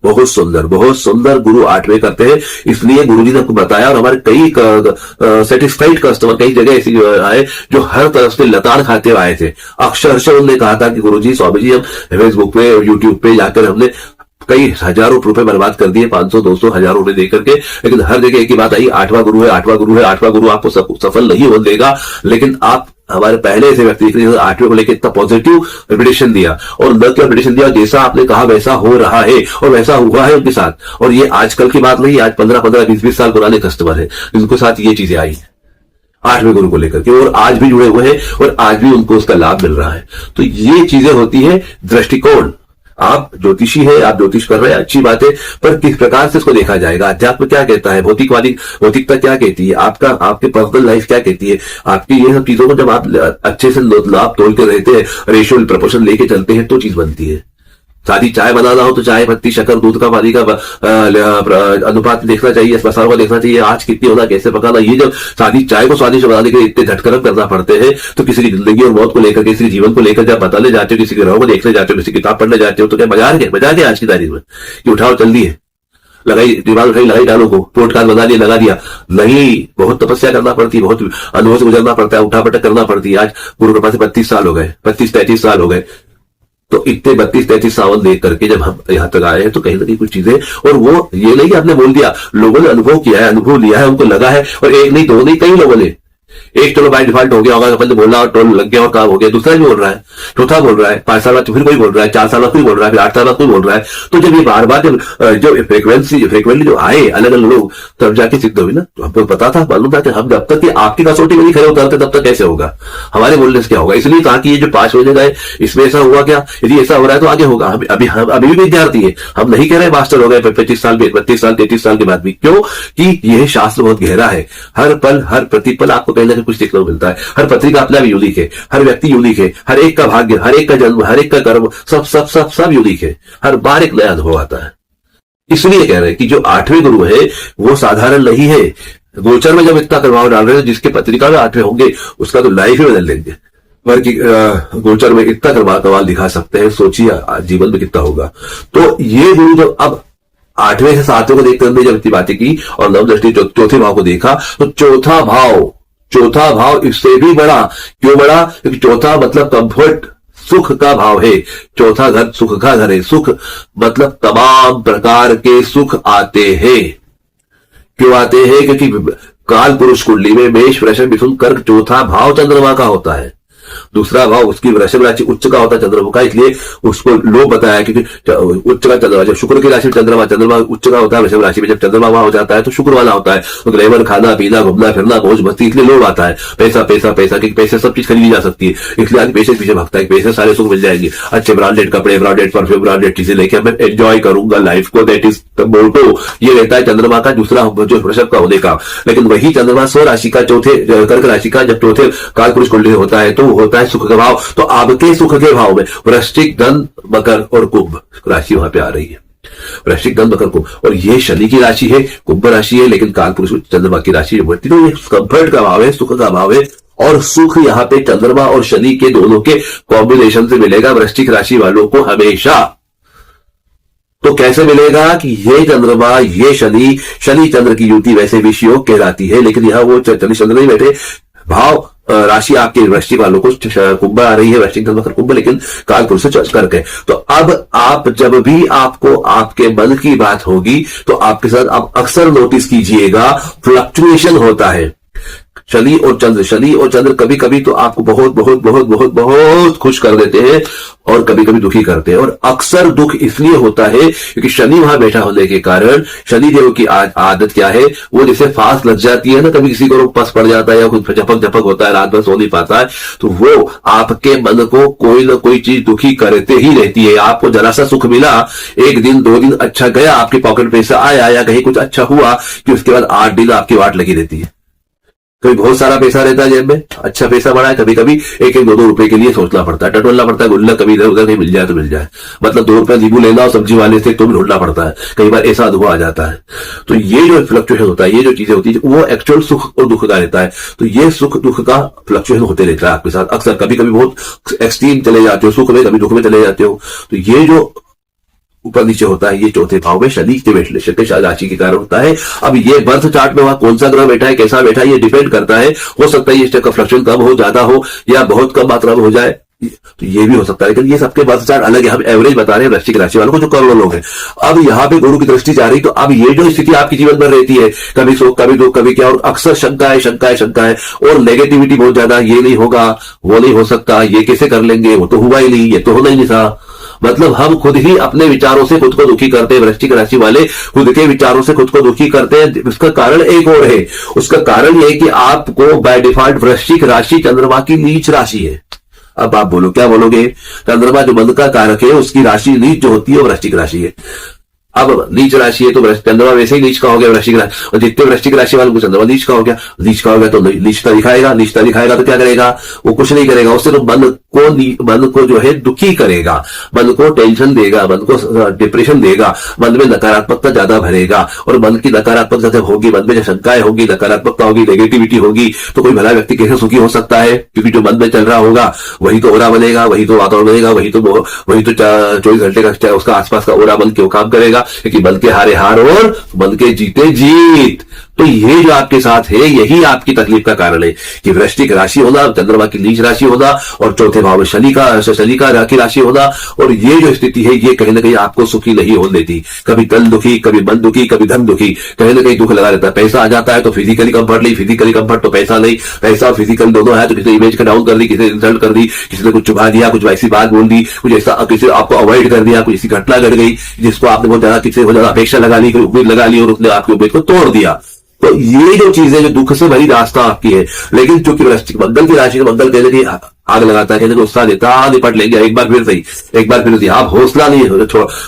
बहुत सुंदर गुरु 8वें करते हैं। इसलिए गुरुजी ने आपको बताया, और हमारे कई सेटिस्फाइड कस्टमर कई जगह ऐसी आए जो हर तरफ से लताड़ खाते हुए आए थे। अक्षरशः उन्होंने कहा था कि गुरुजी, स्वामी जी, हम फेसबुक पे और यूट्यूब पे जाकर हमने कई हजारों रुपए बर्बाद कर दिए, 500, 200, हजार रुपए देकर के, लेकिन हर जगह एक ही बात आई, 8वां गुरु है, 8वां गुरु है, 8वां गुरु आपको सफल नहीं हो देगा। लेकिन आप हमारे पहले ऐसे व्यक्ति 8वें को लेकर इतना पॉजिटिव मेडिटेशन दिया, और न केवल मेडिटेशन दिया, जैसा आपने कहा वैसा हो रहा है, और वैसा हुआ है उनके साथ। और ये आजकल की बात नहीं, आज 15, 20 साल पुराने कस्टमर है जिनके साथ ये चीजें आई 8वें गुरु को लेकर के, और आज भी जुड़े हुए हैं, और आज भी उनको उसका लाभ मिल रहा है। तो ये चीजें होती है दृष्टिकोण। आप ज्योतिषी है, आप ज्योतिष कर रहे हैं, अच्छी बात है, पर किस प्रकार से इसको देखा जाएगा, अध्यात्म क्या कहता है, भौतिकता क्या कहती है, आपके पर्सनल लाइफ क्या कहती है, आपकी ये सब चीजों को जब आप अच्छे से लाभ तोल के रहते हैं, रेशियो प्रपोर्शन लेके चलते हैं, तो चीज बनती है। सादी चाय बनाना हो तो चाय पत्ती, शक्कर, दूध का, पानी का अनुपात देखना चाहिए, मसालों का देखना चाहिए, आँच कितनी होना, कैसे पकाना। ये जब सादी चाय को स्वादिष्ट बनाने के लिए इतने झटकरम करना पड़ते हैं, तो किसी की जिंदगी और मौत को लेकर, किसी के जीवन को लेकर जब बताने जाते हो, किसी के ग्रहों को देखने जाते हो, किसी किताब पढ़ने जाते हो, तो क्या मजाक है आज की तारीख में कि उठाओ चल दिए, लगाई दिमाग उठाई, लगाई डालों को, पॉडकास्ट बना दिया, लगा दिया। नहीं, बहुत तपस्या करना पड़ती है, बहुत अनुभव से गुजरना पड़ता है, उठा पटक करना पड़ती है। आज गुरु कृपा से 32 साल हो गए, 32-33 साल हो गए, तो इतने 32-33 सावन देख करके जब हम यहां तक आए हैं, तो कहीं ना कहीं कुछ चीजें, और वो ये नहीं कि आपने बोल दिया, लोगों ने अनुभव किया है, अनुभव लिया है, उनको लगा है, और एक नहीं, दो नहीं, कई लोगों ने, एक चलो बाय डिफॉल्ट हो गया होगा, अपन ने बोला और टोल लग गया और काम हो गया, दूसरा भी बोल रहा है, चौथा बोल रहा है, 5 साल बाद फिर कोई बोल रहा है, 4 साल बाद कोई बोल रहा है, फिर 8 साल बाद कोई बोल रहा है। तो जब ये बार बार जब फ्रिक्वेंटली जो आए अलग अलग लोग, तब जाके सिद्ध हुई ना। तो हमको पता था, मालूम था कि हम जब तक आपकी कसौटी में नहीं खड़े उतरते, तब तक कैसे होगा, हमारे बोलने से क्या होगा। इसलिए कहा कि ये जो 5 बजे गए, इसमें ऐसा हुआ क्या, यदि ऐसा हो रहा है तो आगे होगा। अभी भी विद्यार्थी है, हम नहीं कह रहे मास्टर हो गए 25 साल, 32 साल, 33 साल के बाद भी। क्यों कि यह शास्त्र बहुत गहरा है, हर पल हर प्रतिपल आपको कहीं ना कहीं कुछ सीखने को मिलता है। हर पत्रिका अपना भी यूनिक है, हर व्यक्ति यूनिक है, हर एक का भाग्य, हर एक का जन्म, हर एक का कर्म, सब यूनिक है। हर बार एक नया अनुभव आता है। इसलिए कह रहे हैं कि जो 8वें गुरु है वो साधारण नहीं है। गोचर में जब इतना प्रभाव डाल रहे हैं, जिसके पत्रिका में 8वें होंगे उसका तो लाइफ ही बदल देंगे। पर कि गोचर में इतना कमाल दिखा सकते हैं, सोचिए जीवन में कितना होगा। तो ये गुरु जब अब 8वें से 7वें को देखते हुए जब इतनी बातें की और नव दृष्टि चौथे भाव को देखा, तो चौथा भाव इससे भी बड़ा। क्यों बड़ा? क्योंकि चौथा मतलब कंफर्ट, सुख का भाव है। चौथा घर सुख का घर है। सुख मतलब तमाम प्रकार के सुख आते हैं। क्यों आते हैं? क्योंकि काल पुरुष कुंडली में मेष, वृषभ, मिथुन, कर्क चौथा भाव चंद्रमा का होता है। दूसरा भाव उसकी वृषभ राशि उच्च का होता है चंद्रमा का, इसलिए उसको लो बताया क्योंकि उच्च का चंद्रमा, जब शुक्र की राशि में चंद्रमा उच्च का होता है वृषभ राशि में, जब चंद्रमा वहां हो जाता है तो शुक्र वाला होता है, तो ग्लैमर, खाना पीना, घूमना फिरना, मौज मस्ती, इसलिए लोभ आता है। पैसा पैसा पैसा, क्योंकि पैसे सब चीज खरीदी जा सकती है, इसलिए आज पैसे पीछे भागता है, पैसे सारे सुख मिल जाएंगे, अच्छे ब्रांडेड कपड़े, ब्रांडेड परफ्यूम, ब्रांडेड चीजें लेके मैं एंजॉय करूंगा लाइफ को, दैट इज द मोटो। ये रहता है चंद्रमा का दूसरा जो वृषभ का होने का। लेकिन वही चंद्रमा स्व राशि का चौथे कर्क राशि का जब चौथे काल पुरुष कुंडली होता है तो होता है सुख का भाव। तो आपके सुख के भाव में वृश्चिक, धन, मकर और कुंभ राशि वहां पे आ रही है। वृश्चिक, धन, मकर, कुंभ, और ये शनि की राशि है, कुंभ राशि है, लेकिन काल पुरुष चंद्रमा की राशि है। तो ये कंफर्ट का भाव है, सुख का भाव है, और सुख यहाँ पे चंद्रमा और शनि के दोनों के कॉम्बिनेशन से मिलेगा वृश्चिक राशि वालों को हमेशा। तो कैसे मिलेगा कि ये चंद्रमा, ये शनि चंद्र की युति वैसे विष योग कहलाती है, लेकिन यहाँ वो शनि चंद्र नहीं बैठे, भाव राशि आपके वृश्चिक वालों को कुंभ आ रही है, वृश्चिक, धन, मकर, कुंभ, लेकिन काल पुरुष से करके। तो अब आप जब भी आपको आपके मन की बात होगी तो आपके साथ आप अक्सर नोटिस कीजिएगा फ्लक्चुएशन होता है। शनि और चंद्र कभी कभी तो आपको बहुत बहुत बहुत बहुत बहुत खुश कर देते हैं और कभी कभी दुखी करते हैं। और अक्सर दुख इसलिए होता है क्योंकि शनि वहां बैठा होने के कारण शनि देव की आदत क्या है, वो जैसे फास्ट लग जाती है ना, कभी किसी को पस पड़ जाता है या कुछ झपक होता है, रात भर सो नहीं पाता है, तो वो आपके मन को कोई ना कोई चीज दुखी करते ही रहती है। आपको जरा सा सुख मिला, एक दिन 2 दिन अच्छा गया, आपके पॉकेट पैसा आया या कहीं कुछ अच्छा हुआ कि उसके बाद 8 दिन आपकी वाट लगी रहती है। कभी बहुत सारा पैसा रहता है जेब में, अच्छा पैसा बड़ा है, कभी कभी 1-2 रुपए के लिए सोचना पड़ता है, टटोलना पड़ता है, गुल्लक कभी इधर उधर कहीं मिल जाए तो मिल जाए, मतलब 2 रुपए नींबू लेना और सब्जी वाले से तो भी ढूंढना पड़ता है, कई बार ऐसा अनुभव आ जाता है। तो ये जो फ्लक्चुएशन होता है, ये जो चीजें होती है, वो एक्चुअल सुख और दुख का रहता है। तो ये सुख दुख का फ्लक्चुएशन होते रहता है आपके साथ अक्सर, कभी कभी बहुत एक्सट्रीम चले जाते हो सुख में, कभी दुख में चले जाते हो। तो ये जो ऊपर नीचे होता है, ये चौथे भाव में शनि के राशि के कारण होता है। अब ये बर्थ चार्ट में वहां कौन सा ग्रह बैठा है, कैसा बैठा है, ये डिपेंड करता है। हो सकता है ये स्टेक का फ्लक्चुएशन कम हो, ज्यादा हो, या बहुत कम मात्रा में हो जाए, तो ये भी हो सकता है। लेकिन ये सबके बर्थ चार्ट अलग है, हम एवरेज बता रहे हैं वृश्चिक राशि वालों को जो करोड़ों लोग हैं। अब यहाँ पे गुरु की दृष्टि जा रही, तो अब ये जो स्थिति आपकी जीवन में रहती है, कभी सुख कभी दुख कभी क्या, और अक्सर शंका है और नेगेटिविटी बहुत ज्यादा, ये नहीं होगा, वो नहीं हो सकता, ये कैसे कर लेंगे, वो तो हुआ ही नहीं, ये तो होना ही नहीं था। मतलब हम खुद ही अपने विचारों से खुद को दुखी करते हैं। वृश्चिक राशि वाले खुद के विचारों से खुद को दुखी करते हैं। उसका कारण एक और है, उसका कारण यह कि आपको बाय डिफॉल्ट वृश्चिक राशि चंद्रमा की नीच राशि है। अब आप बोलो, क्या बोलोगे? चंद्रमा जो मन का कारक है, उसकी राशि नीच जो होती है वो वृश्चिक राशि है। अब नीच राशि है तो चंद्रमा वैसे ही नीच का हो गया वृश्चिक राशि, और जितने वृश्चिक राशि वालों को चंद्रमा नीच का हो गया। नीच का हो गया तो नीचता दिखाएगा तो क्या करेगा? वो कुछ नहीं करेगा, उससे तो मन को जो है दुखी करेगा, मन को टेंशन देगा, मन को डिप्रेशन देगा, मन में नकारात्मकता ज्यादा भरेगा। और मन की नकारात्मकता जब होगी, मन में जब शंकाएं होगी, नकारात्मकता होगी, नेगेटिविटी होगी, तो कोई भला व्यक्ति कैसे सुखी हो सकता है? क्योंकि जो मन में चल रहा होगा वही तो ओरा बनेगा, वही तो वातावरण बनेगा, वही तो 24 घंटे का उसका आसपास का ओरा बन के वो काम करेगा। क्योंकि मन के हारे हार और मन के जीते जीत। तो ये जो आपके साथ है, यही आपकी तकलीफ का कारण है कि वृश्चिक राशि होना, चंद्रमा की नीच राशि होना, और चौथे भाव में शनि की राशि होना। और ये जो स्थिति है, ये कहीं ना कहीं आपको सुखी नहीं होने देती। कभी तन दुखी, कभी मन दुखी, कभी धन दुखी, कहीं ना कहीं दुख लगा रहता है। पैसा आ जाता है तो फिजिकली कंफर्ट नहीं, फिजिकली कंफर्ट तो पैसा नहीं, पैसा फिजिकल दोनों है तो किसी ने इमेज का डाउन कर दी, किसी ने इंसल्ट कर दी, किसी ने कुछ चुभा दिया, कुछ ऐसी बात बोल दी, कुछ ऐसा किसी आपको अवॉइड कर दिया, कुछ ऐसी घटना घट गई जिसको आपने बहुत ज्यादा किसी बहुत ज्यादा अपेक्षा लगा ली, कोई उम्मीद लगा ली और उसने आपकी उम्मीद को तोड़ दिया। तो ये जो चीजें जो दुख से भरी रास्ता आपकी है, लेकिन चूंकि वृश्चिक मंगल की राशि, मंगल कहने की आग लगाता है, कहने को उत्साह देता, निपट लेंगे एक बार फिर सही, एक बार फिर सही। आप हौसला नहीं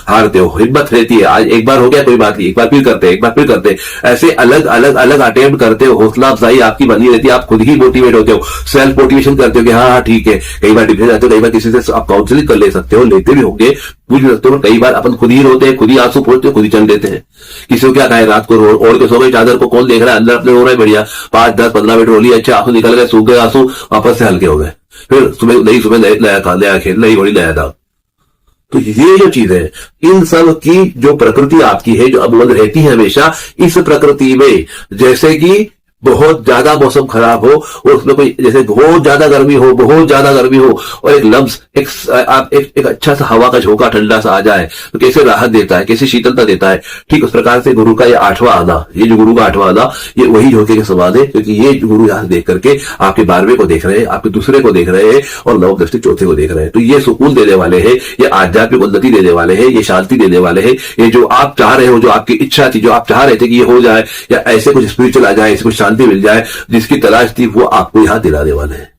हारते हो, हिम्मत रहती है, आज एक बार हो गया कोई बात नहीं, एक बार फिर करते, एक बार फिर करते, ऐसे अलग अलग अटेम्प्ट करते हो। हौसला अफजाई आपकी बनी रहती है, आप खुद ही मोटिवेट होते हो, सेल्फ मोटिवेशन करते हो कि हाँ ठीक है। कई बार डिप्रेशन जाते हो, कई बार किसी से आप काउंसलिंग कर ले सकते हो, लेते भी होंगे, पूछ भी सकते हो। कई बार अपन खुद ही रोते हैं, खुद ही आंसू पोंछते हैं, खुद ही चल देते हैं। किसी को क्या कहे, रात को ओढ़ के सो गए चादर को, कौन देख रहा है, अंदर अपने रो रहे, बढ़िया 5, 10, 15 मिनट रो लिया, अच्छा आंसू निकल गए, सूख गए आंसू, वापस से हल्के हो गए, फिर सुबह नया खेल, नई घोड़ी, नया दाव। तो ये जो चीज है, इन सब की जो प्रकृति आपकी है, जो अमूल रहती है हमेशा इस प्रकृति में, जैसे कि बहुत ज्यादा मौसम खराब हो और उसमें कोई जैसे बहुत ज्यादा गर्मी हो और एक लम्स एक अच्छा सा हवा का झोंका ठंडा सा आ जाए तो कैसे राहत देता है, कैसे शीतलता देता है। ठीक उस प्रकार से गुरु का ये 8वां आना, ये जो गुरु का 8वां आना, ये वही झोंके के समान है, क्योंकि ये गुरु यहां देख करके आपके 12वें को देख रहे हैं, आपके दूसरे को देख रहे हैं और नवम दृष्टि चौथे को देख रहे हैं। तो ये सुकून देने वाले हैं, ये आध्यात्मिक उन्नति देने वाले हैं, ये शांति देने वाले हैं। ये जो आप चाह रहे हो, जो आपकी इच्छा थी, जो आप चाह रहे थे कि ये हो जाए या ऐसे कुछ स्पिरिचुअल आ जाए, ऐसे कुछ शांति मिल जाए, जिसकी तलाश थी, वो आपको यहां दिलाने वाले हैं।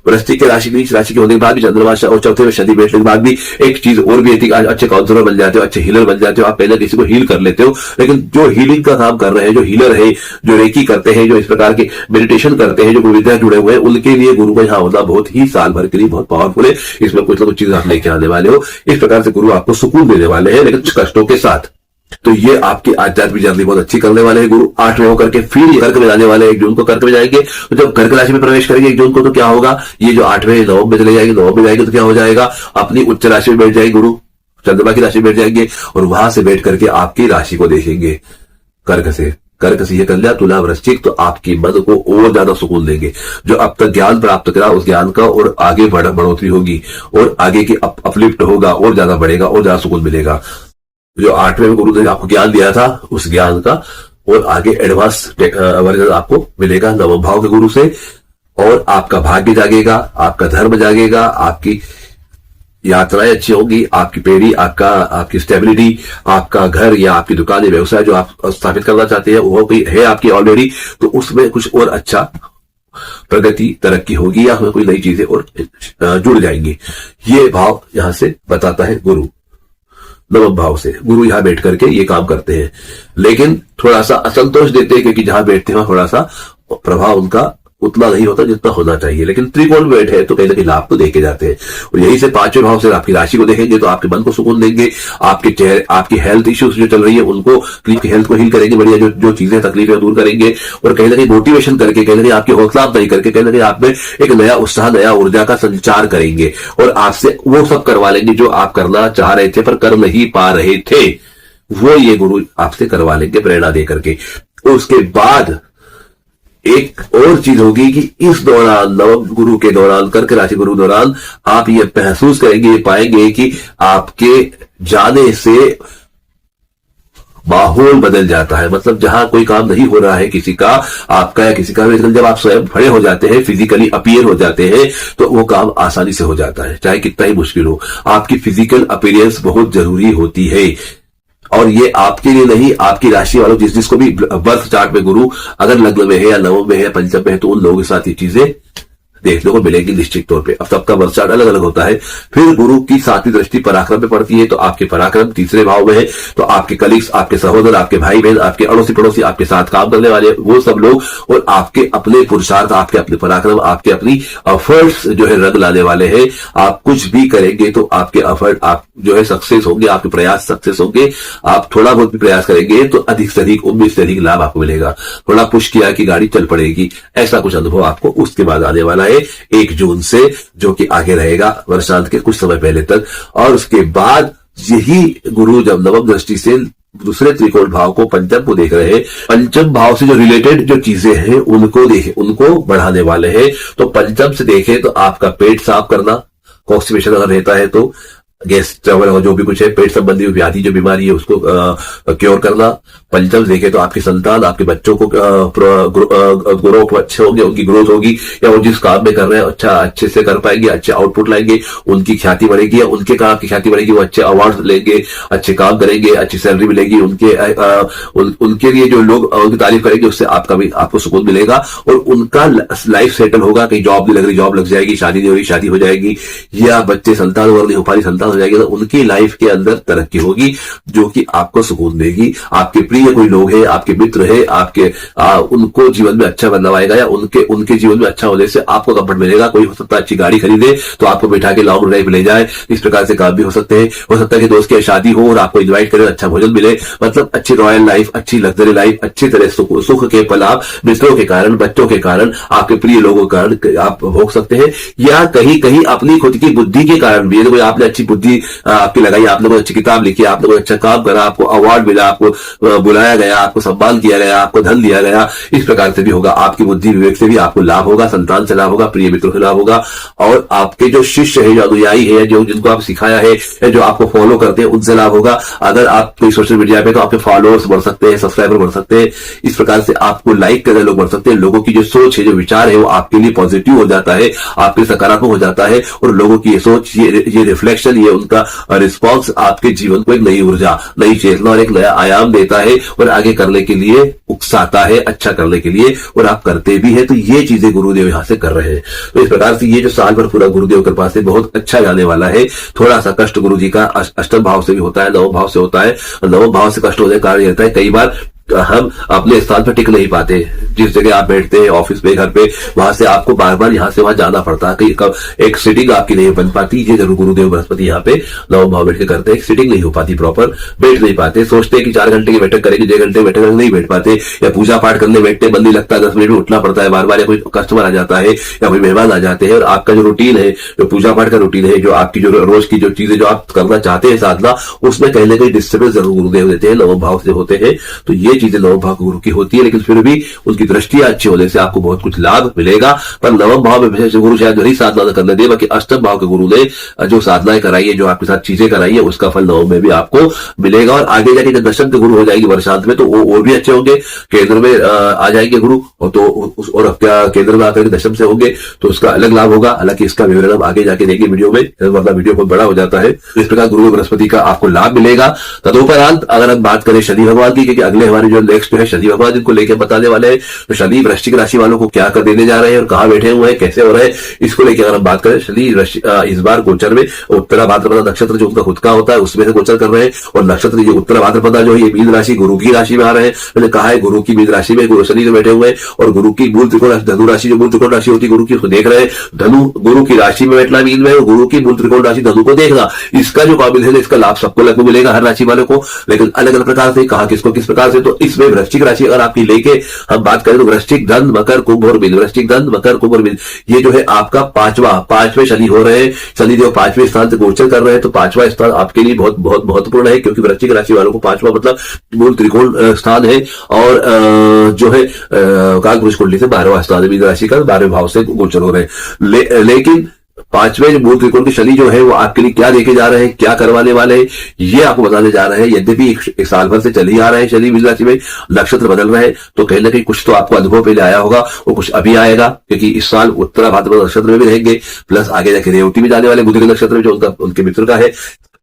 वृश्चिक के राशि नीच राशि के होने के बाद भी चंद्रमा और चौथे में शनि बैठने के बाद भी एक चीज और भी थी, आज अच्छे काउंसलर बन जाते हो, अच्छे हीलर बन जाते हो, आप पहले किसी को हील कर लेते हो। लेकिन जो हीलिंग का काम कर रहे हैं, जो हीलर है, जो रेकी करते हैं, जो इस प्रकार के मेडिटेशन करते हैं, जो विद्या जुड़े हुए हैं, उनके लिए गुरु का यहाँ होना बहुत ही साल भर के लिए बहुत पावरफुल है। इसमें कुछ ना कुछ चीज आप लेके आने वाले हो। इस प्रकार से गुरु आपको सुकून देने वाले हैं, लेकिन कष्टों के साथ। तो ये आपकी आध्यात्मिक जर्नी बहुत अच्छी करने वाले हैं गुरु। 8वें होकर के फिर ये कर्क में जाने वाले हैं, 1 जून को कर्क में जाएंगे। तो जब कर्क राशि में प्रवेश करेंगे 1 जून को, तो क्या होगा, ये जो 8वें नवम में चले जाएंगे, नवम में जाएंगे तो क्या हो जाएगा, अपनी उच्च राशि में बैठ जाएंगे गुरु, चंद्रमा की राशि में बैठ जाएंगे और वहां से बैठ करके आपकी राशि को देखेंगे कर्क से ये कन्या तुला वृश्चिक, तो आपकी मन को और ज्यादा सुकून देंगे। जो अब तक ज्ञान प्राप्त करा उस ज्ञान का और आगे बढ़ोतरी होगी और आगे की अपलिफ्ट होगा और ज्यादा बढ़ेगा और ज्यादा सुकून मिलेगा। जो 8वें में गुरु ने आपको ज्ञान दिया था, उस ज्ञान का और आगे एडवांस वर्जन आपको मिलेगा नवम भाव के गुरु से। और आपका भाग्य जागेगा, आपका धर्म जागेगा, आपकी यात्राएं अच्छी होंगी, आपकी पेढ़ी, आपकी स्टेबिलिटी, आपका घर या आपकी दुकान या व्यवसाय जो आप स्थापित करना चाहते हैं वो भी है आपकी ऑलरेडी, तो उसमें कुछ और अच्छा प्रगति तरक्की होगी या कोई नई चीजें और जुड़ जाएंगी। ये भाव यहां से बताता है गुरु। नवम भाव से गुरु यहां बैठ करके ये काम करते हैं, लेकिन थोड़ा सा असंतोष देते हैं, क्योंकि जहां बैठते हैं थोड़ा सा प्रभाव उनका उतना नहीं होता जितना होना चाहिए। लेकिन त्रिकोण बैठ है तो कहीं ना कहीं लाभ तो देके जाते हैं। और यही से 5वें भाव से आपकी राशि को देखेंगे तो आपके मन को सुकून देंगे, आपके चेहरे, आपकी हेल्थ इश्यूज जो चल रही है उनको, हेल्थ को हील करेंगे, बढ़िया जो चीजें तकलीफें दूर करेंगे और कहीं ना कहीं मोटिवेशन करके, कहीं ना कहीं आपकी हौसला अफजाई करके, कहीं ना कहीं आप में एक नया उत्साह, नया ऊर्जा का संचार करेंगे और आपसे वो सब करवा लेंगे जो आप करना चाह रहे थे पर कर नहीं पा रहे थे, वो ये गुरु आपसे करवा लेंगे प्रेरणा दे करके। उसके बाद एक और चीज होगी कि इस दौरान, नवम गुरु के दौरान, कर्क राशि गुरु दौरान, आप ये महसूस करेंगे, ये पाएंगे कि आपके जाने से माहौल बदल जाता है। मतलब जहां कोई काम नहीं हो रहा है किसी का, आपका या किसी का, जब आप स्वयं खड़े हो जाते हैं, फिजिकली अपीयर हो जाते हैं, तो वो काम आसानी से हो जाता है, चाहे कितना ही मुश्किल हो। आपकी फिजिकल अपीयरेंस बहुत जरूरी होती है और ये आपके लिए नहीं, आपकी राशि वालों, जिसको भी बर्थ चार्ट में गुरु अगर लग्न में है या नवम में है या पंचम में है, तो उन लोगों के साथ ये चीजें देखने को मिलेगी निश्चित तौर पे। अब सबका बर्थ चार्ट अलग अलग होता है। फिर गुरु की 7वीं दृष्टि पराक्रम में पड़ती है, तो आपके पराक्रम 3रे भाव में है, तो आपके कलीग्स, आपके सहोदर, आपके भाई बहन, आपके अड़ोसी पड़ोसी, आपके साथ काम करने वाले, वो सब लोग और आपके अपने पुरुषार्थ, आपके अपने पराक्रम, आपके अपनी एफर्ट्स जो है रंग लाने वाले हैं। आप कुछ भी करेंगे तो आपके एफर्ट, आप जो है सक्सेस होंगे, आपके प्रयास सक्सेस होंगे। आप थोड़ा बहुत भी प्रयास करेंगे तो अधिक से अधिक, उम्मीद से अधिक लाभ आपको मिलेगा। थोड़ा पुश किया कि गाड़ी चल पड़ेगी, ऐसा कुछ अनुभव आपको उसके बाद आने वाला है 1 जून से, जो कि आगे रहेगा वर्षांत के कुछ समय पहले तक। और उसके बाद यही गुरु जब नवम दृष्टि से दूसरे त्रिकोण भाव को, पंचम को देख रहे हैं, पंचम भाव से जो रिलेटेड जो चीजें हैं उनको देखें, उनको बढ़ाने वाले हैं। तो पंचम से देखें तो आपका पेट साफ करना, कॉन्स्टिपेशन अगर रहता है तो, गैस ट्रबल जो भी कुछ है, पेट संबंधी व्याधि जो बीमारी है उसको क्योर करना। पंचम देखे तो आपकी संतान, आपके बच्चों को ग्रोथ अच्छे होंगे, उनकी ग्रोथ होगी, या वो जिस काम में कर रहे हैं अच्छे से कर पाएंगे, अच्छे आउटपुट लाएंगे, उनकी ख्याति बढ़ेगी, या उनके काम की ख्याति बढ़ेगी, वो अच्छे अवार्ड लेंगे, अच्छे काम करेंगे, अच्छी सैलरी मिलेगी, उनके लिए जो लोग उनकी तारीफ करेंगे उससे आपका भी, आपको सुकून मिलेगा और उनका लाइफ सेटल होगा। कहीं जॉब नहीं लग रही, जॉब लग जाएगी, शादी नहीं हो रही, शादी हो जाएगी, या बच्चे संतान वगैरह नहीं हो पा रही, संतान हो जाएगी, तो उनकी लाइफ के अंदर तरक्की होगी जो कि आपको सुकून देगी। आपके प्रिय कोई लोग हैं, आपके मित्र है, आपके उनको जीवन में अच्छा बदलाव आएगा, या उनके जीवन में अच्छा होने से आपको कंफर्ट मिलेगा। कोई हो सकता है अच्छी गाड़ी खरीदे तो आपको बैठा के लॉन्ग ड्राइव ले जाए, इस प्रकार से काम भी हो सकते हैं। हो सकता है कि दोस्त की शादी हो और आपको इन्वाइट करे, अच्छा भोजन मिले, मतलब अच्छी रॉयल लाइफ, अच्छी लग्जरी लाइफ, अच्छी तरह सुख के पल आप मित्रों के कारण, बच्चों के कारण, आपके प्रिय लोगों के कारण आप भोग सकते हैं। या कहीं कहीं अपनी खुद की बुद्धि के कारण भी, कोई आपने अच्छी बुद्धि बुद्धि आपकी लगाई, आपने कोई अच्छी किताब लिखी, आपने कोई अच्छा काम करा, आपको अवार्ड मिला, आपको बुलाया गया, आपको सम्मान किया गया, आपको धन दिया गया, इस प्रकार से भी होगा। आपकी बुद्धि विवेक से भी आपको लाभ होगा, संतान से लाभ होगा, प्रिय मित्रों से लाभ होगा, और आपके जो शिष्य है, जो अनुयायी है, जो जिनको आप सिखाया है, जो आपको फॉलो करते हैं, उनसे लाभ होगा। अगर आप कोई सोशल मीडिया पे, तो आपके फॉलोअर्स बढ़ सकते हैं, सब्सक्राइबर बढ़ सकते हैं, इस प्रकार से आपको लाइक करने लोग बढ़ सकते हैं। लोगों की जो सोच है, जो विचार है, वो आपके लिए पॉजिटिव हो जाता है, आपके लिए सकारात्मक हो जाता है, और लोगों की ये सोच, ये रिफ्लेक्शन, ये उनका रिस्पॉन्स आपके जीवन को एक नई ऊर्जा, नई चेतना और एक नया आयाम देता है, और आगे करने के लिए उकसाता है, अच्छा करने के लिए, और आप करते भी है। तो ये चीजें गुरुदेव यहां से कर रहे हैं। तो इस प्रकार से ये जो साल भर पूरा गुरुदेव कृपा से बहुत अच्छा जाने वाला है। थोड़ा सा कष्ट गुरु जी का अष्टम भाव से भी होता है, नवम भाव से होता है। नवम भाव से कष्ट होने का कारण रहता है, कई बार हम अपने स्थान पर टिक नहीं पाते। जिस जगह आप बैठते हैं, ऑफिस पे, घर पे, वहां से आपको बार बार यहाँ से वहां जाना पड़ता है। एक सिटिंग आपकी नहीं बन पाती। ये जरूर गुरुदेव बृहस्पति यहाँ पे नवम भाव बैठ के करते हैं, एक सिटिंग नहीं हो पाती, प्रॉपर बैठ नहीं पाते। सोचते हैं कि 4 घंटे की बैठक करेंगे, 6 घंटे की बैठक नहीं बैठ पाते, या पूजा पाठ करने बैठते मन नहीं लगता, 10 मिनट में उठना पड़ता है बार बार, या कोई कस्टमर आ जाता है या कोई मेहमान आ जाते हैं, और आपका जो रूटीन है, जो पूजा पाठ का रूटीन है, जो आपकी जो रोज की जो चीजें जो आप करना चाहते हैं साधना, उसमें कहीं ना कहीं डिस्टर्बेंस जरूर गुरुदेव देते हैं, नवम भाव से होते हैं। तो ये चीजें नवम भाव की होती है, लेकिन फिर भी उनकी दृष्टियां अच्छी होने से आपको बहुत कुछ लाभ मिलेगा। पर नवम भाव में गुरु शायद वही साधना करने दे, बाकी अष्टम भाव के गुरु ने जो साधनाएं कराई है, जो आपके साथ चीजें कराई है, उसका फल नवम में भी आपको मिलेगा। और आगे जाके जब दशम के गुरु हो जाएंगे वर्षांत में, तो वो और भी अच्छे होंगे। केंद्र में आ जाएंगे गुरु, और क्या केंद्र में आकर दशम से होंगे, तो उसका अलग लाभ होगा। हालांकि इसका विवरण हम आगे जाके देंगे वीडियो में, वरना वीडियो बहुत बड़ा हो जाता है। इस प्रकार गुरु बृहस्पति का आपको लाभ मिलेगा। तदुपरांत अगर हम बात करें शनि भगवान की, क्योंकि अगले हमारे जो नेक्स्ट है शनि भगवान जिनको लेकर बताने वाले हैं, तो शनि वृश्चिक राशि वालों को क्या कर देने जा रहे हैं और कहां बैठे हुए हैं, कैसे हो रहे हैं, इसको लेकर अगर हम बात करें, शनि इस बार गोचर में उत्तरा भाद्रपदा नक्षत्र जो उनका खुद का होता है उसमें से गोचर कर रहे हैं, और नक्षत्र ये उत्तरा भाद्रपदा जो है ये मीन राशि गुरु की राशि में आ रहे हैं। मैंने कहा है गुरु की मीन राशि में गुरु शनि जो बैठे हुए हैं, और गुरु की मूल त्रिकोण धनु राशि, जो मूल त्रिकोण राशि होती है गुरु की, उसको देख रहे हैं। धनु गुरु की राशि में बैठना मीन में, और गुरु की मूल त्रिकोण राशि धनु को देखना, इसका जो कॉम्बिनेशन है, इसका लाभ सबको लगभग मिलेगा, हर राशि वालों को, लेकिन अलग अलग प्रकार से। कहा किसको किस प्रकार से, तो इसमें वृश्चिक राशि अगर आपकी लेके हम बात करें, तो वृश्चिक, धन, मकर, कुंभ और मीन, वृश्चिक, धन, मकर, कुंभ और मीन, ये जो है आपका पांचवें शनि हो रहे हैं। शनिदेव 5वें स्थान से गोचर कर रहे हैं, तो 5वां स्थान आपके लिए बहुत बहुत महत्वपूर्ण है, क्योंकि वृश्चिक राशि वालों को 5वां मतलब मूल त्रिकोण स्थान है, और जो है कालपुरुष कुंडली से 12वां स्थान है, मीन राशि का 12वें भाव से गोचर हो रहे हैं। लेकिन 5वें जो मूल त्रिकोण के शनि जो है, वो आपके लिए क्या देके जा रहे हैं, क्या करवाने वाले हैं, ये आपको बताने जा रहे हैं। यद्यपि एक साल भर से चल ही आ रहे हैं शनि मीन राशि में, नक्षत्र बदल रहे हैं, तो कहीं ना कहीं कुछ तो आपको अनुभव पहले आया होगा, वो कुछ अभी आएगा, क्योंकि इस साल उत्तरा भाद्रपद नक्षत्र में भी रहेंगे, प्लस आगे जाके रेवती में जाने वाले बुध के नक्षत्र में, जो उनके मित्र का है।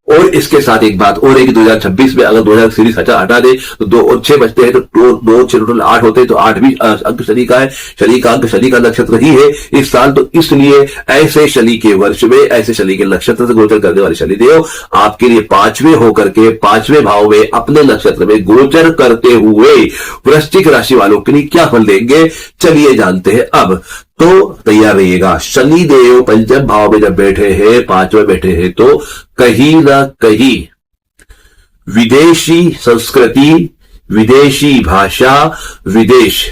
और इसके साथ एक बात और है कि 2026 में अगर 2000 सीरीज हटा दे, तो 2 और 6 बचते हैं, तो 2 6 टोटल 8 होते हैं, तो 8 अंक शनि का है। शनि का अंक शनि का नक्षत्र ही है इस साल, तो इसलिए ऐसे शनि के वर्ष में, ऐसे शनि के नक्षत्र से गोचर करने वाले शनिदेव आपके लिए 5वें होकर के 5वें भाव में अपने नक्षत्र में गोचर करते हुए वृश्चिक राशि वालों के लिए क्या फल देंगे, चलिए जानते हैं अब। तो तैयार रहिएगा। शनि देव पंचम भाव में जब बैठे हैं, 5वें बैठे हैं, तो कहीं ना कहीं विदेशी संस्कृति, विदेशी भाषा, विदेश,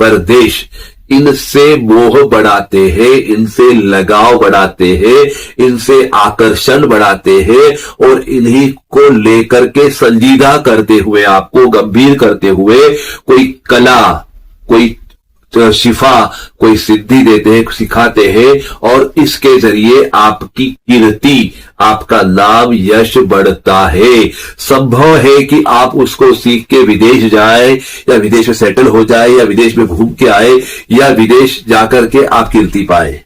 परदेश, इनसे मोह बढ़ाते हैं, इनसे लगाव बढ़ाते हैं, इनसे आकर्षण बढ़ाते हैं, और इन्हीं को लेकर के संजीदा करते हुए, आपको गंभीर करते हुए कोई कला, कोई शिफा, कोई सिद्धि देते हैं, सिखाते हैं, और इसके जरिए आपकी कीर्ति, आपका नाम, यश बढ़ता है। संभव है कि आप उसको सीख के विदेश जाए, या विदेश में सेटल हो जाए, या विदेश में घूम के आए, या विदेश जाकर के आप कीर्ति पाए,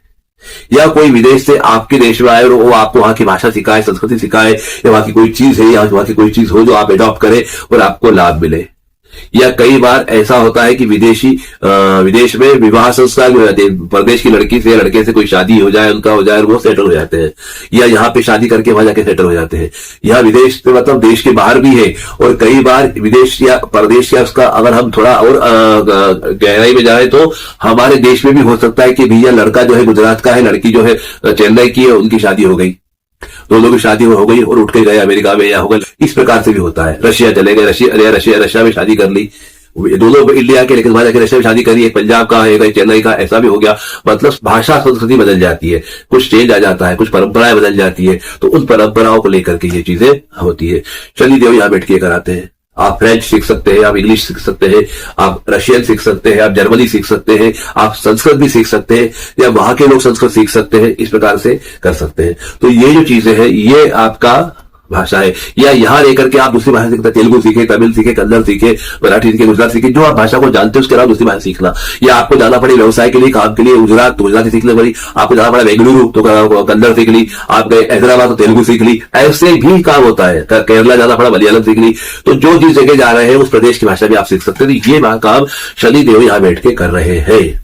या कोई विदेश से आपके देश में आए और वो आपको वहां की भाषा सिखाए, संस्कृति सिखाए, या वहां की कोई चीज है, या वहां की कोई चीज हो जो आप एडॉप्ट करें और आपको लाभ मिले। या कई बार ऐसा होता है कि विदेश में विवाह संस्कार भी हो जाते हैं, प्रदेश की लड़की से लड़के से कोई शादी हो जाए, उनका हो जाए, और वो सेटल हो जाते हैं, या यहाँ पे शादी करके वहां जाके सेटल हो जाते हैं। यहाँ विदेश से मतलब देश के बाहर भी है, और कई बार विदेश या प्रदेश या उसका अगर हम थोड़ा और गहराई में जाए, तो हमारे देश में भी हो सकता है कि भैया लड़का जो है गुजरात का है, लड़की जो है चेन्नई की है, उनकी शादी हो गई, दोनों की शादी हो गई और उठ के गए अमेरिका में, या हो गए। इस प्रकार से भी होता है। रशिया चले गए, रशिया में शादी कर ली, दोनों इंडिया के, लेकिन वहां जाकर रशिया में शादी करी, एक पंजाब का है, एक चेन्नई का, ऐसा भी हो गया। मतलब भाषा संस्कृति बदल जाती है, कुछ चेंज आ जाता है, कुछ परंपराएं बदल जाती है, तो उन परंपराओं को लेकर के ये चीजें होती है। शनिदेव यहाँ बैठ के कराते हैं। आप फ्रेंच सीख सकते हैं, आप इंग्लिश सीख सकते हैं, आप रशियन सीख सकते हैं, आप जर्मनी सीख सकते हैं, आप संस्कृत भी सीख सकते हैं, या वहां के लोग संस्कृत सीख सकते हैं, इस प्रकार से कर सकते हैं। तो ये जो चीजें हैं ये आपका भाषा है। या यहाँ लेकर के आप दूसरी भाषा सीखते हैं, तेलुगु सीखे, तमिल सीखे, कन्नड़ सीखे, मराठी सीखे, गुजरात सीखे, जो आप भाषा को जानते हैं उसके अलावा दूसरी भाषा सीखना। या आपको जाना पड़े व्यवसाय के लिए, काम के लिए गुजरात, तो गुजराती सीखने पड़ी। आपको जाना पड़ा बेंगलुरु तो कन्नड़ सीख ली, आप गए हैदराबाद तो तेलुगु सीख ली, ऐसे भी काम होता है। केरला जाना पड़ा, मलयालम सीख ली। तो जो जिस जगह जा रहे हैं उस प्रदेश की भाषा भी आप सीख सकते हैं। तो ये काम शनिदेव यहाँ बैठ के कर रहे हैं,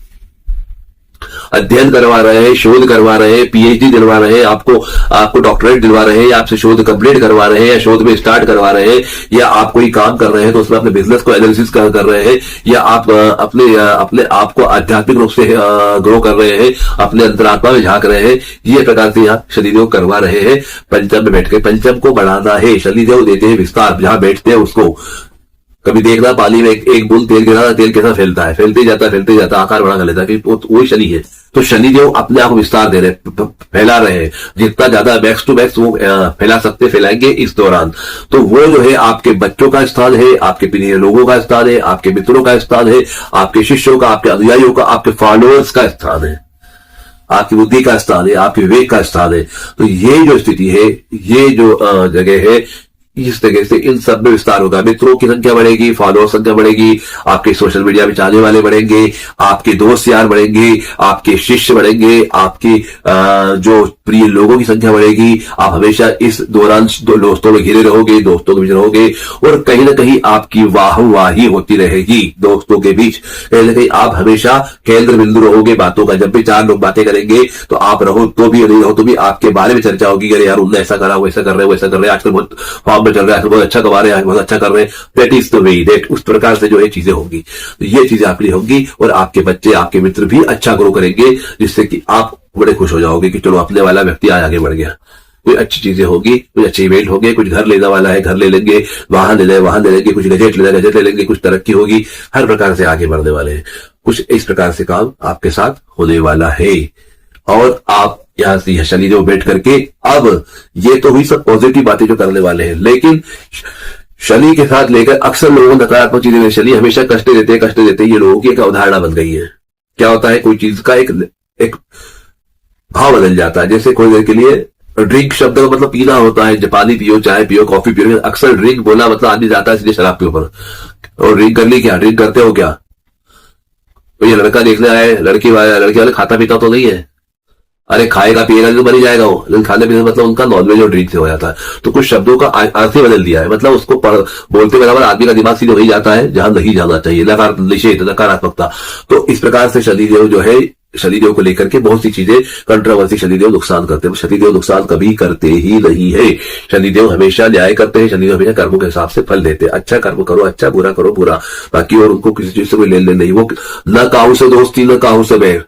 अध्ययन करवा रहे हैं, शोध करवा रहे हैं, पीएचडी दिलवा रहे हैं, आपको डॉक्टरेट दिलवा रहे हैं, या आपसे शोध कंप्लीट करवा रहे हैं, या शोध में स्टार्ट करवा रहे हैं, या आप कोई काम कर रहे हैं तो उसमें अपने बिजनेस को एनालिसिस कर रहे हैं, या आप अपने आप को आध्यात्मिक रूप से ग्रो कर रहे हैं, अपने अंतरात्मा में झांक रहे हैं। ये प्रकार से यहाँ शनिदेव करवा रहे हैं। पंचम में बैठ के पंचम को बढ़ाना है। शनिदेव देते हैं विस्तार, जहां बैठते हैं उसको कभी देखना पानी में एक बूंद तेल गिरा, तेल कैसा फैलता है, फैलते जाता आकार बड़ा कर लेता है, वही शनि है। तो शनिदेव अपने आप को विस्तार दे रहे, फैला रहे हैं, जितना ज्यादा मैक्स टू मैक्स वो फैला सकते फैलाएंगे इस दौरान। तो वो जो है आपके बच्चों का स्थान है, आपके प्रिय लोगों का स्थान है, आपके मित्रों का स्थान है, आपके शिष्यों का, आपके अनुयायियों का, आपके फॉलोअर्स का स्थान है, आपकी बुद्धि का स्थान है, आपके विवेक का स्थान है। तो ये जो स्थिति है, ये जो जगह है, इस तरह से इन सब में विस्तार होगा। मित्रों की संख्या बढ़ेगी, फॉलोअर संख्या बढ़ेगी, आपके सोशल मीडिया में चाहने वाले बढ़ेंगे, आपके दोस्त यार बढ़ेंगे, आपके शिष्य बढ़ेंगे, आपकी जो प्रिय लोगों की संख्या बढ़ेगी। आप हमेशा इस दौरान दोस्तों में घिरे रहोगे, दोस्तों के बीच रहोगे, और कहीं ना कहीं आपकी वाहवाही होती रहेगी दोस्तों के बीच। कहीं ना कहीं आप हमेशा केंद्र बिंदु रहोगे बातों का। जब भी चार लोग बातें करेंगे तो आप रहो तो भी, नहीं रहो तो भी, आपके बारे में चर्चा होगी। अरे यार उनने ऐसा करा, वो ऐसा कर रहे, वो ऐसा कर रहे, आजकल बहुत फॉर्म में चल रहा है, बहुत अच्छा कमा रहे हैं, बहुत अच्छा कर रहे हैं। That is the way, that उस प्रकार से जो है चीजें होंगी। तो ये चीजें आपके लिए होंगी, और आपके बच्चे, आपके मित्र भी अच्छा ग्रो करेंगे, जिससे कि आप बड़े खुश हो जाओगे कि चलो अपने वाला व्यक्ति आज आगे बढ़ गया। कोई अच्छी चीजें होगी, कुछ अच्छे इवेंट होंगे, कुछ घर लेने वाला है, घर ले लेंगे, वाहन ले लेंगे, कुछ गजेट ले लेंगे, कुछ तरक्की होगी, हर प्रकार से आगे बढ़ने वाले हैं। कुछ इस प्रकार से काम आपके साथ होने वाला है। और आप यहां से शनिदेव बैठ करके, अब ये तो हुई सब पॉजिटिव बातें जो करने वाले हैं, लेकिन शनि के साथ लेकर अक्सर लोगों को नकारात्मक चीजें, शनि हमेशा कष्ट देते हैं, ये लोगों की एक अवधारणा बन गई है। क्या होता है, कोई चीज का एक भाव बदल जाता है। जैसे कोई देर के लिए ड्रिंक शब्द का मतलब पीना होता है, पानी पियो, चाय पियो, कॉफी पियो। अक्सर ड्रिंक बोला मतलब आदमी जाता है सीधे शराब के ऊपर, और ड्रिंक कर ली, क्या ड्रिंक करते हो क्या? तो ये लड़का देखने आए, लड़की वाले खाता पीता तो नहीं है, अरे खाएगा पिएगा तो बन ही जाएगा वो, लेकिन खाने पीने मतलब उनका नॉनवेज और ड्रिंक से हो जाता है। तो कुछ शब्दों का अर्थ ही बदल दिया है, मतलब उसको बोलते बराबर आदमी का दिमाग सीधे वही जाता है जहां नहीं जाना चाहिए, निषेध, नकारात्मकता। तो इस प्रकार से शनिदेव जो है, शनिदेव को लेकर के बहुत सी चीजें कंट्रोवर्सी, शनिदेव नुकसान करते हैं। शनिदेव नुकसान कभी करते ही नहीं है। शनिदेव हमेशा न्याय करते हैं, शनिदेव हमेशा कर्मों के हिसाब से फल देते हैं। अच्छा कर्म करो अच्छा, बुरा करो बुरा, बाकी और उनको किसी चीज से कोई लेन देन नहीं। वो न काहू से दोस्ती न काहू से बैर,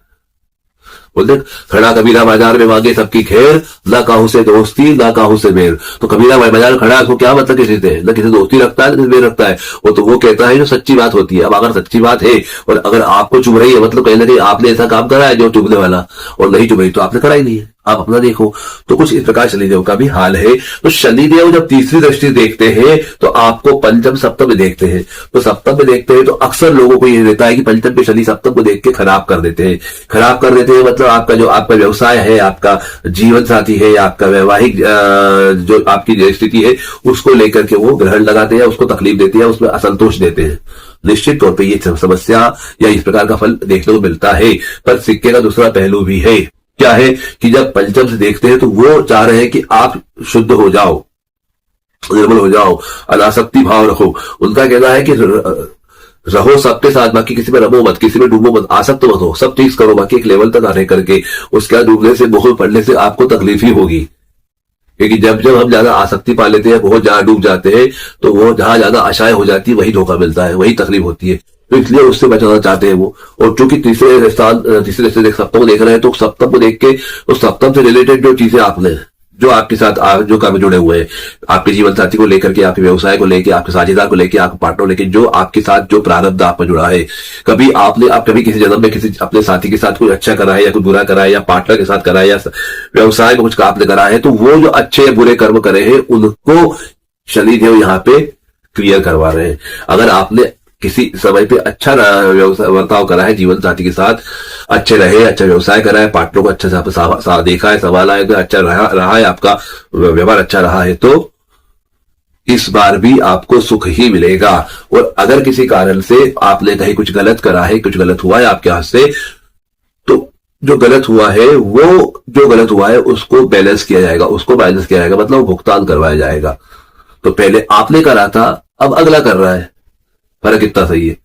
बोलते खड़ा कबीरा बाजार में मांगे सबकी खैर, ना काहू से दोस्ती ना काहू से बेर। तो कबीरा बाजार खड़ा है, क्या मतलब किसी से, न किसी दोस्ती रखता है, न किसी बेर रखता है। वो तो वो कहता है जो सच्ची बात होती है। अब अगर सच्ची बात है और अगर आपको चुभ रही है, मतलब कहीं ना कहीं आपने ऐसा काम करा है जो चुभने वाला, और नहीं चुभ रही तो आपने करा ही नहीं है, आप अपना देखो। तो कुछ इस प्रकार शनिदेव का भी हाल है। तो शनिदेव जब तीसरी दृष्टि देखते हैं तो आपको पंचम सप्तम में देखते हैं। तो सप्तम में देखते हैं तो अक्सर लोगों को ये रहता है कि पंचम पे शनि सप्तम को देख के खराब कर देते हैं। खराब कर देते हैं मतलब आपका व्यवसाय है, आपका जीवन साथी है, आपका वैवाहिक जो आपकी स्थिति है, उसको लेकर के वो ग्रहण लगाते हैं, उसको तकलीफ देते हैं, उसमें असंतोष देते हैं। निश्चित तौर पर ये समस्या या इस प्रकार का फल देखने को मिलता है। पर सिक्के का दूसरा पहलू भी है। क्या है कि जब पंचम से देखते हैं तो वो चाह रहे हैं कि आप शुद्ध हो जाओ, निर्मल हो जाओ, अनासक्ति भाव रखो। उनका कहना है कि रहो सबके साथ, बाकी किसी में रमो मत, किसी में डूबो मत, आसक्त मत हो, सब चीज करो, बाकी एक लेवल तक आने करके उसके बाद डूबने से, मोह पड़ने से आपको तकलीफ ही होगी। क्योंकि जब हम ज्यादा आसक्ति पा लेते हैं, बहुत ज्यादा डूब जाते हैं, तो वो जहां ज्यादा आशाएं हो जाती है वही धोखा मिलता है, वही तकलीफ होती है। तो इसलिए उससे बचाना चाहते हैं वो। और चूंकि तीसरे सप्तम को देख रहे हैं तो सप्तम को देख के उस सप्तम से रिलेटेड जो चीजें आपने जो आपके साथ जो कर्म जुड़े हुए हैं, आपके जीवन साथी को लेकर के, आपके व्यवसाय को लेकर, आपके साझेदार को लेकर, आपके पार्टनर को लेकर, जो आपके साथ जो प्रारब्ध आप में जुड़ा है, कभी आप कभी किसी जन्म में किसी अपने साथी के साथ कोई अच्छा करा है या कोई बुरा करा है, या पार्टनर के साथ करा है, या व्यवसाय में कुछ आपने करा है, तो वो जो अच्छे या बुरे कर्म करे हैं उनको शनिदेव यहाँ पे क्लियर करवा रहे हैं। अगर आपने किसी समय पे अच्छा व्यवसाय बर्ताव करा है, जीवन साथी के साथ अच्छे रहे, अच्छा व्यवसाय करा है, पार्टनर को अच्छा से देखा है, संभाला है, अच्छा रहा है, आपका व्यवहार अच्छा रहा है, तो इस बार भी आपको सुख ही मिलेगा। और अगर किसी कारण से आपने कहीं कुछ गलत करा है, कुछ गलत हुआ है आपके हाथ से, तो जो गलत हुआ है उसको बैलेंस किया जाएगा, मतलब भुगतान करवाया जाएगा। तो पहले आपने करा था, अब अगला कर रहा है, फर्क इतना सही है।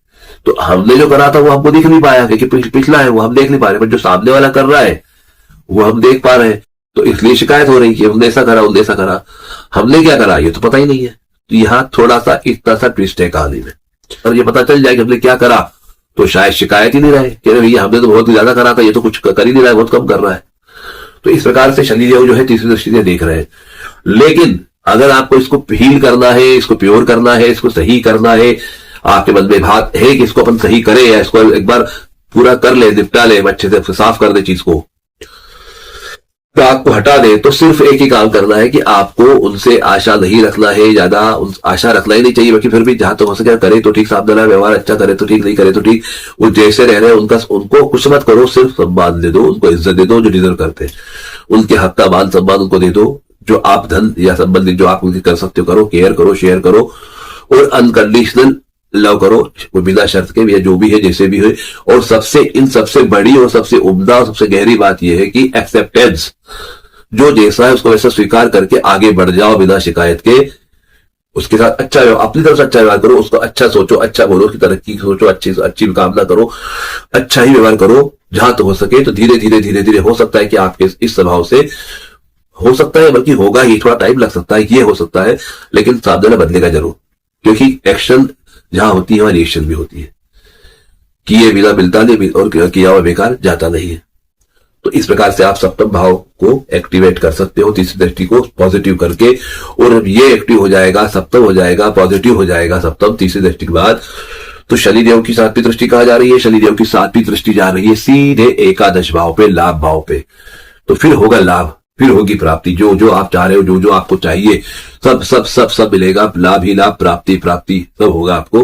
तो हमने जो करा था वो हमको दिख नहीं पाया, क्योंकि पिछला है वो हम देख नहीं पा रहे, पर जो सामने वाला कर रहा है वो हम देख पा रहे हैं। तो इसलिए शिकायत हो रही है, हमने ऐसा करा, उनने ऐसा करा, हमने क्या करा ये तो पता ही नहीं है। तो यहाँ थोड़ा सा इतना सा ट्विस्ट है कहानी में। और ये पता चल जाए कि हमने क्या करा तो शायद शिकायत ही नहीं रहे कि भैया हमने तो बहुत ज्यादा करा था, ये तो कुछ कर ही नहीं रहा है, बहुत कम कर रहा है। तो इस प्रकार से शनिदेव जो है तीसरी दृष्टि से देख रहे हैं। लेकिन अगर आपको इसको हील करना है, इसको प्योर करना है, इसको सही करना है, आपके मन में बात है कि इसको अपन सही करें या इसको एक बार पूरा कर ले, निपटा ले, अच्छे से साफ कर दे चीज को, तो आपको हटा दे, तो सिर्फ एक ही काम करना है कि आपको उनसे आशा नहीं रखना है, ज्यादा आशा रखना ही नहीं चाहिए। बाकी फिर भी जहां तक हो सके करे तो ठीक, साथ देना, व्यवहार अच्छा करे तो ठीक, नहीं करे तो ठीक। वो जैसे रह रहे हैं उनको कुछ मत करो, सिर्फ सम्मान दे दो, उनको इज्जत दे दो जो डिजर्व करते हैं, उनके हक का मान सम्मान उनको दे दो। जो आप धन या संबंधित जो आप उनकी कर सकते हो करो, केयर करो, शेयर करो, और अनकंडीशनल लव करो, वो बिना शर्त के, या जो भी है जैसे भी है। और सबसे बड़ी और सबसे उम्दा और सबसे गहरी बात यह है कि एक्सेप्टेंस, जो जैसा है उसको वैसा स्वीकार करके आगे बढ़ जाओ बिना शिकायत के। उसके साथ अच्छा अपनी तरफ से अच्छा व्यवहार करो, उसको अच्छा सोचो, अच्छा बोलो, उसकी तरक्की सोचो, अच्छी कामना करो, अच्छा ही व्यवहार करो जहां तो हो सके। तो धीरे धीरे हो सकता है कि आपके इस स्वभाव से हो सकता है, बल्कि होगा ही, थोड़ा टाइम लग सकता है, ये हो सकता है, लेकिन सावधानी बदलेगा जरूर, क्योंकि एक्शन जहां होती है वहां रिएक्शन भी होती है। किए बिना मिलता नहीं और किया हुआ बेकार जाता नहीं है। तो इस प्रकार से आप सप्तम भाव को एक्टिवेट कर सकते हो तीसरी दृष्टि को पॉजिटिव करके, और ये एक्टिव हो जाएगा, सप्तम हो जाएगा, पॉजिटिव हो जाएगा सप्तम तीसरी दृष्टि के बाद। तो शनिदेव की सातवीं दृष्टि कहा जा रही है, शनिदेव की सातवीं दृष्टि जा रही है सीधे एकादश भाव पे, लाभ भाव पे। तो फिर होगा लाभ, फिर होगी प्राप्ति, जो जो आप चाह रहे हो, जो जो आपको चाहिए, सब सब सब सब मिलेगा, लाभ ही लाभ, प्राप्ति प्राप्ति सब होगा आपको,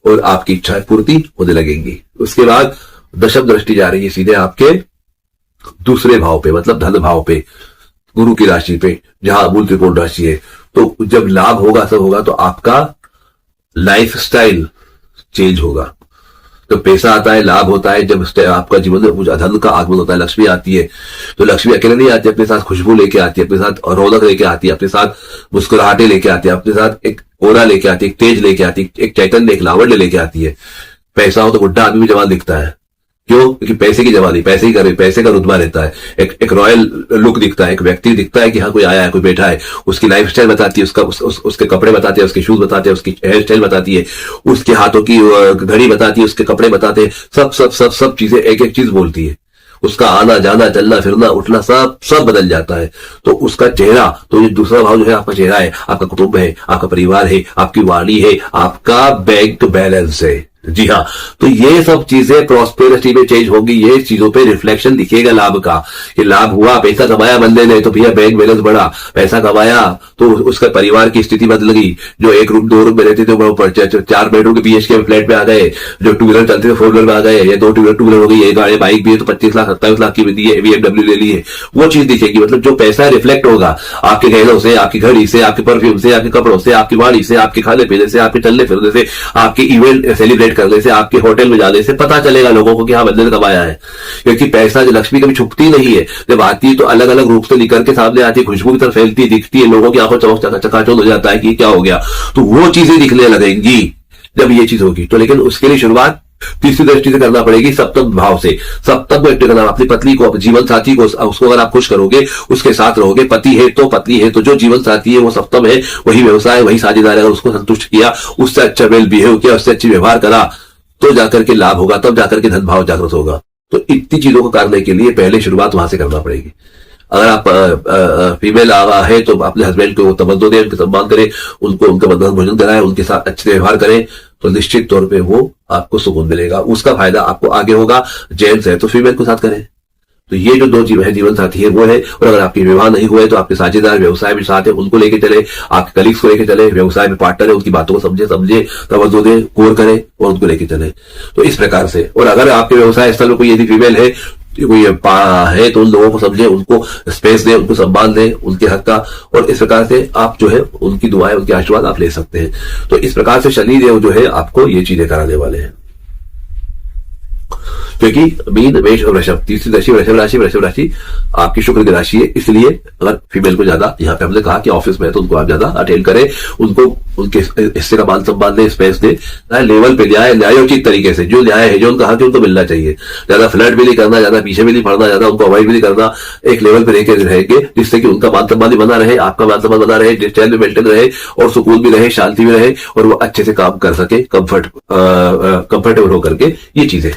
और आपकी इच्छाएं पूर्ति होने लगेंगी। उसके बाद दशम दृष्टि जा रही है सीधे आपके दूसरे भाव पे, मतलब धन भाव पे, गुरु की राशि पे, जहां मूल त्रिकोण राशि है। तो जब लाभ होगा, सब होगा, तो आपका लाइफ स्टाइल चेंज होगा। तो पैसा आता है, लाभ होता है, जब आपका जीवन में धन का आगमन होता है, लक्ष्मी आती है। तो लक्ष्मी अकेले नहीं आती, अपने साथ खुशबू लेके आती है, अपने साथ रौनक लेके आती है, अपने साथ मुस्कुराहटें लेके आती है, अपने साथ एक ओरा लेके आती है, एक तेज लेके आती है, एक चैतन्य, एक लावण्य लेके आती है। पैसा हो तो बुढ़ा आदमी भी जवान दिखता है, क्यों? क्योंकि पैसे की जवानी, पैसे का रुतबा रहता है, एक रॉयल लुक दिखता है, एक व्यक्ति दिखता है कि हाँ कोई आया है, कोई बैठा है। उसकी लाइफ स्टाइल बताती है, उसके कपड़े बताते हैं, उसके शूज बताते हैं, उसकी हेयर स्टाइल बताती है, उसके हाथों की घड़ी बताती है, उसके कपड़े बताते हैं, सब चीजें एक एक चीज बोलती है। उसका आना जाना, चलना फिरना, उठना, सब बदल जाता है। तो उसका चेहरा, तो ये दूसरा भाव जो है आपका चेहरा है, आपका कुटुंब है, आपका परिवार है, आपकी वाणी है, आपका बैंक बैलेंस है। जी हाँ, तो ये सब चीजें प्रॉस्पेरिटी में चेंज होगी, ये चीजों पे रिफ्लेक्शन दिखेगा लाभ का, कि लाभ हुआ, पैसा कमाया बंदे ने तो भैया बैंक बैलेंस बढ़ा, पैसा कमाया तो उसका परिवार की स्थिति बदल गई। जो एक रूम 2 रूम में रहते थे वो 4 बेडरूम के बीएचके फ्लैट में आ गए, जो 2 व्हीलर चलते थे 4 व्हीलर में आ गए, या 2 व्हीलर हो गई, एक गाड़ी बाइक भी है तो 25 लाख 27 लाख की भी दी है, BMW ले ली है, वो चीज दिखेगी। मतलब जो पैसा रिफ्लेक्ट होगा आपके गहनों से, आपकी घड़ी से, आपके परफ्यूम से, आपके कपड़ों से, आपकी वाणी से, आपके खाने पीने से, आपके चलने फिरने से, आपके इवेंट सेलिब्रेट करने से, आपके होटल में जाने से पता चलेगा लोगों को कि हाँ बंदे ने कमाया है। क्योंकि पैसा जो लक्ष्मी कभी छुपती नहीं है, जब आती है तो अलग अलग रूप से निकल के सामने आती है, खुशबू की तरफ फैलती है, दिखती है, लोगों की आंखों चकाचौंध हो जाता है कि क्या हो गया। तो वो चीजें दिखने लगेंगी जब ये चीज होगी। तो लेकिन उसके लिए शुरुआत तीसरी दृष्टि से करना पड़ेगी, सप्तम भाव से। सप्तम को एक्टिव करना, अपनी पत्नी को, अपने जीवन साथी को, उसको अगर आप खुश करोगे, उसके साथ रहोगे, पति है तो पत्नी है तो जो जीवन साथी है वो सप्तम है, वही व्यवसाय, वही साझेदार, अगर उसको संतुष्ट किया, उससे अच्छा वेल बिहेव किया, उससे अच्छी व्यवहार करा, तो जाकर के लाभ होगा, तब जाकर के धन भाव जागृत होगा। तो इतनी चीजों को करने के लिए पहले शुरुआत वहां से करना पड़ेगी। अगर आप फीमेल है तो अपने हस्बैंड को तवज्जो दें, उनके सम्मान करें, उनको उनका मदद भोजन कराएं, उनके साथ अच्छे व्यवहार करें, तो निश्चित तौर पे वो आपको सुकून मिलेगा, उसका फायदा आपको आगे होगा। जेंट्स है तो फीमेल को साथ करें। तो ये जो दो जीवन साथी है वो है। और अगर आपके विवाह नहीं हुए तो आपके साझेदार व्यवसाय में साथ है, उनको लेके चले, आपके कलीग्स को लेके चले, व्यवसाय में पार्टनर है उनकी बातों को समझे, तवज्जो दे, गौर करें और उनको लेके चले। तो इस प्रकार से। और अगर आपके व्यवसाय स्थल में कोई यदि फीमेल है कोई है तो उन लोगों को समझे, उनको स्पेस दें, उनको सम्मान दें, उनके हक का। और इस प्रकार से आप जो है उनकी दुआएं, उनके आशीर्वाद आप ले सकते हैं। तो इस प्रकार से शनि देव जो है आपको ये चीजें कराने वाले हैं। क्योंकि मीन, मेष और वृषभ, तीसरी राशि वृषभ राशि आपकी शुक्र की राशि है, इसलिए अगर फीमेल को ज्यादा, यहाँ पे हमने कहा कि ऑफिस में है तो उनको आप ज्यादा अटेंड करें, उनको उनके हिस्से का मान सम्मान दें, स्पेस दें, लेवल पे न्यायोचित तरीके से, जो न्याय है, जो उनका हक है उनको मिलना चाहिए। ज्यादा फ्लर्ट भी नहीं करना, ज्यादा पीछे भी नहीं पड़ना, ज्यादा उनको अवॉइड भी नहीं करना, एक लेवल पे रहेंगे जिससे कि उनका मान सम्मान भी बना रहे, आपका मान सम्मान बना रहे, चैन में मेंटेन रहे और सुकून भी रहे, शांति भी रहे और वो अच्छे से काम कर सके, कंफर्टेबल होकर के ये चीजें।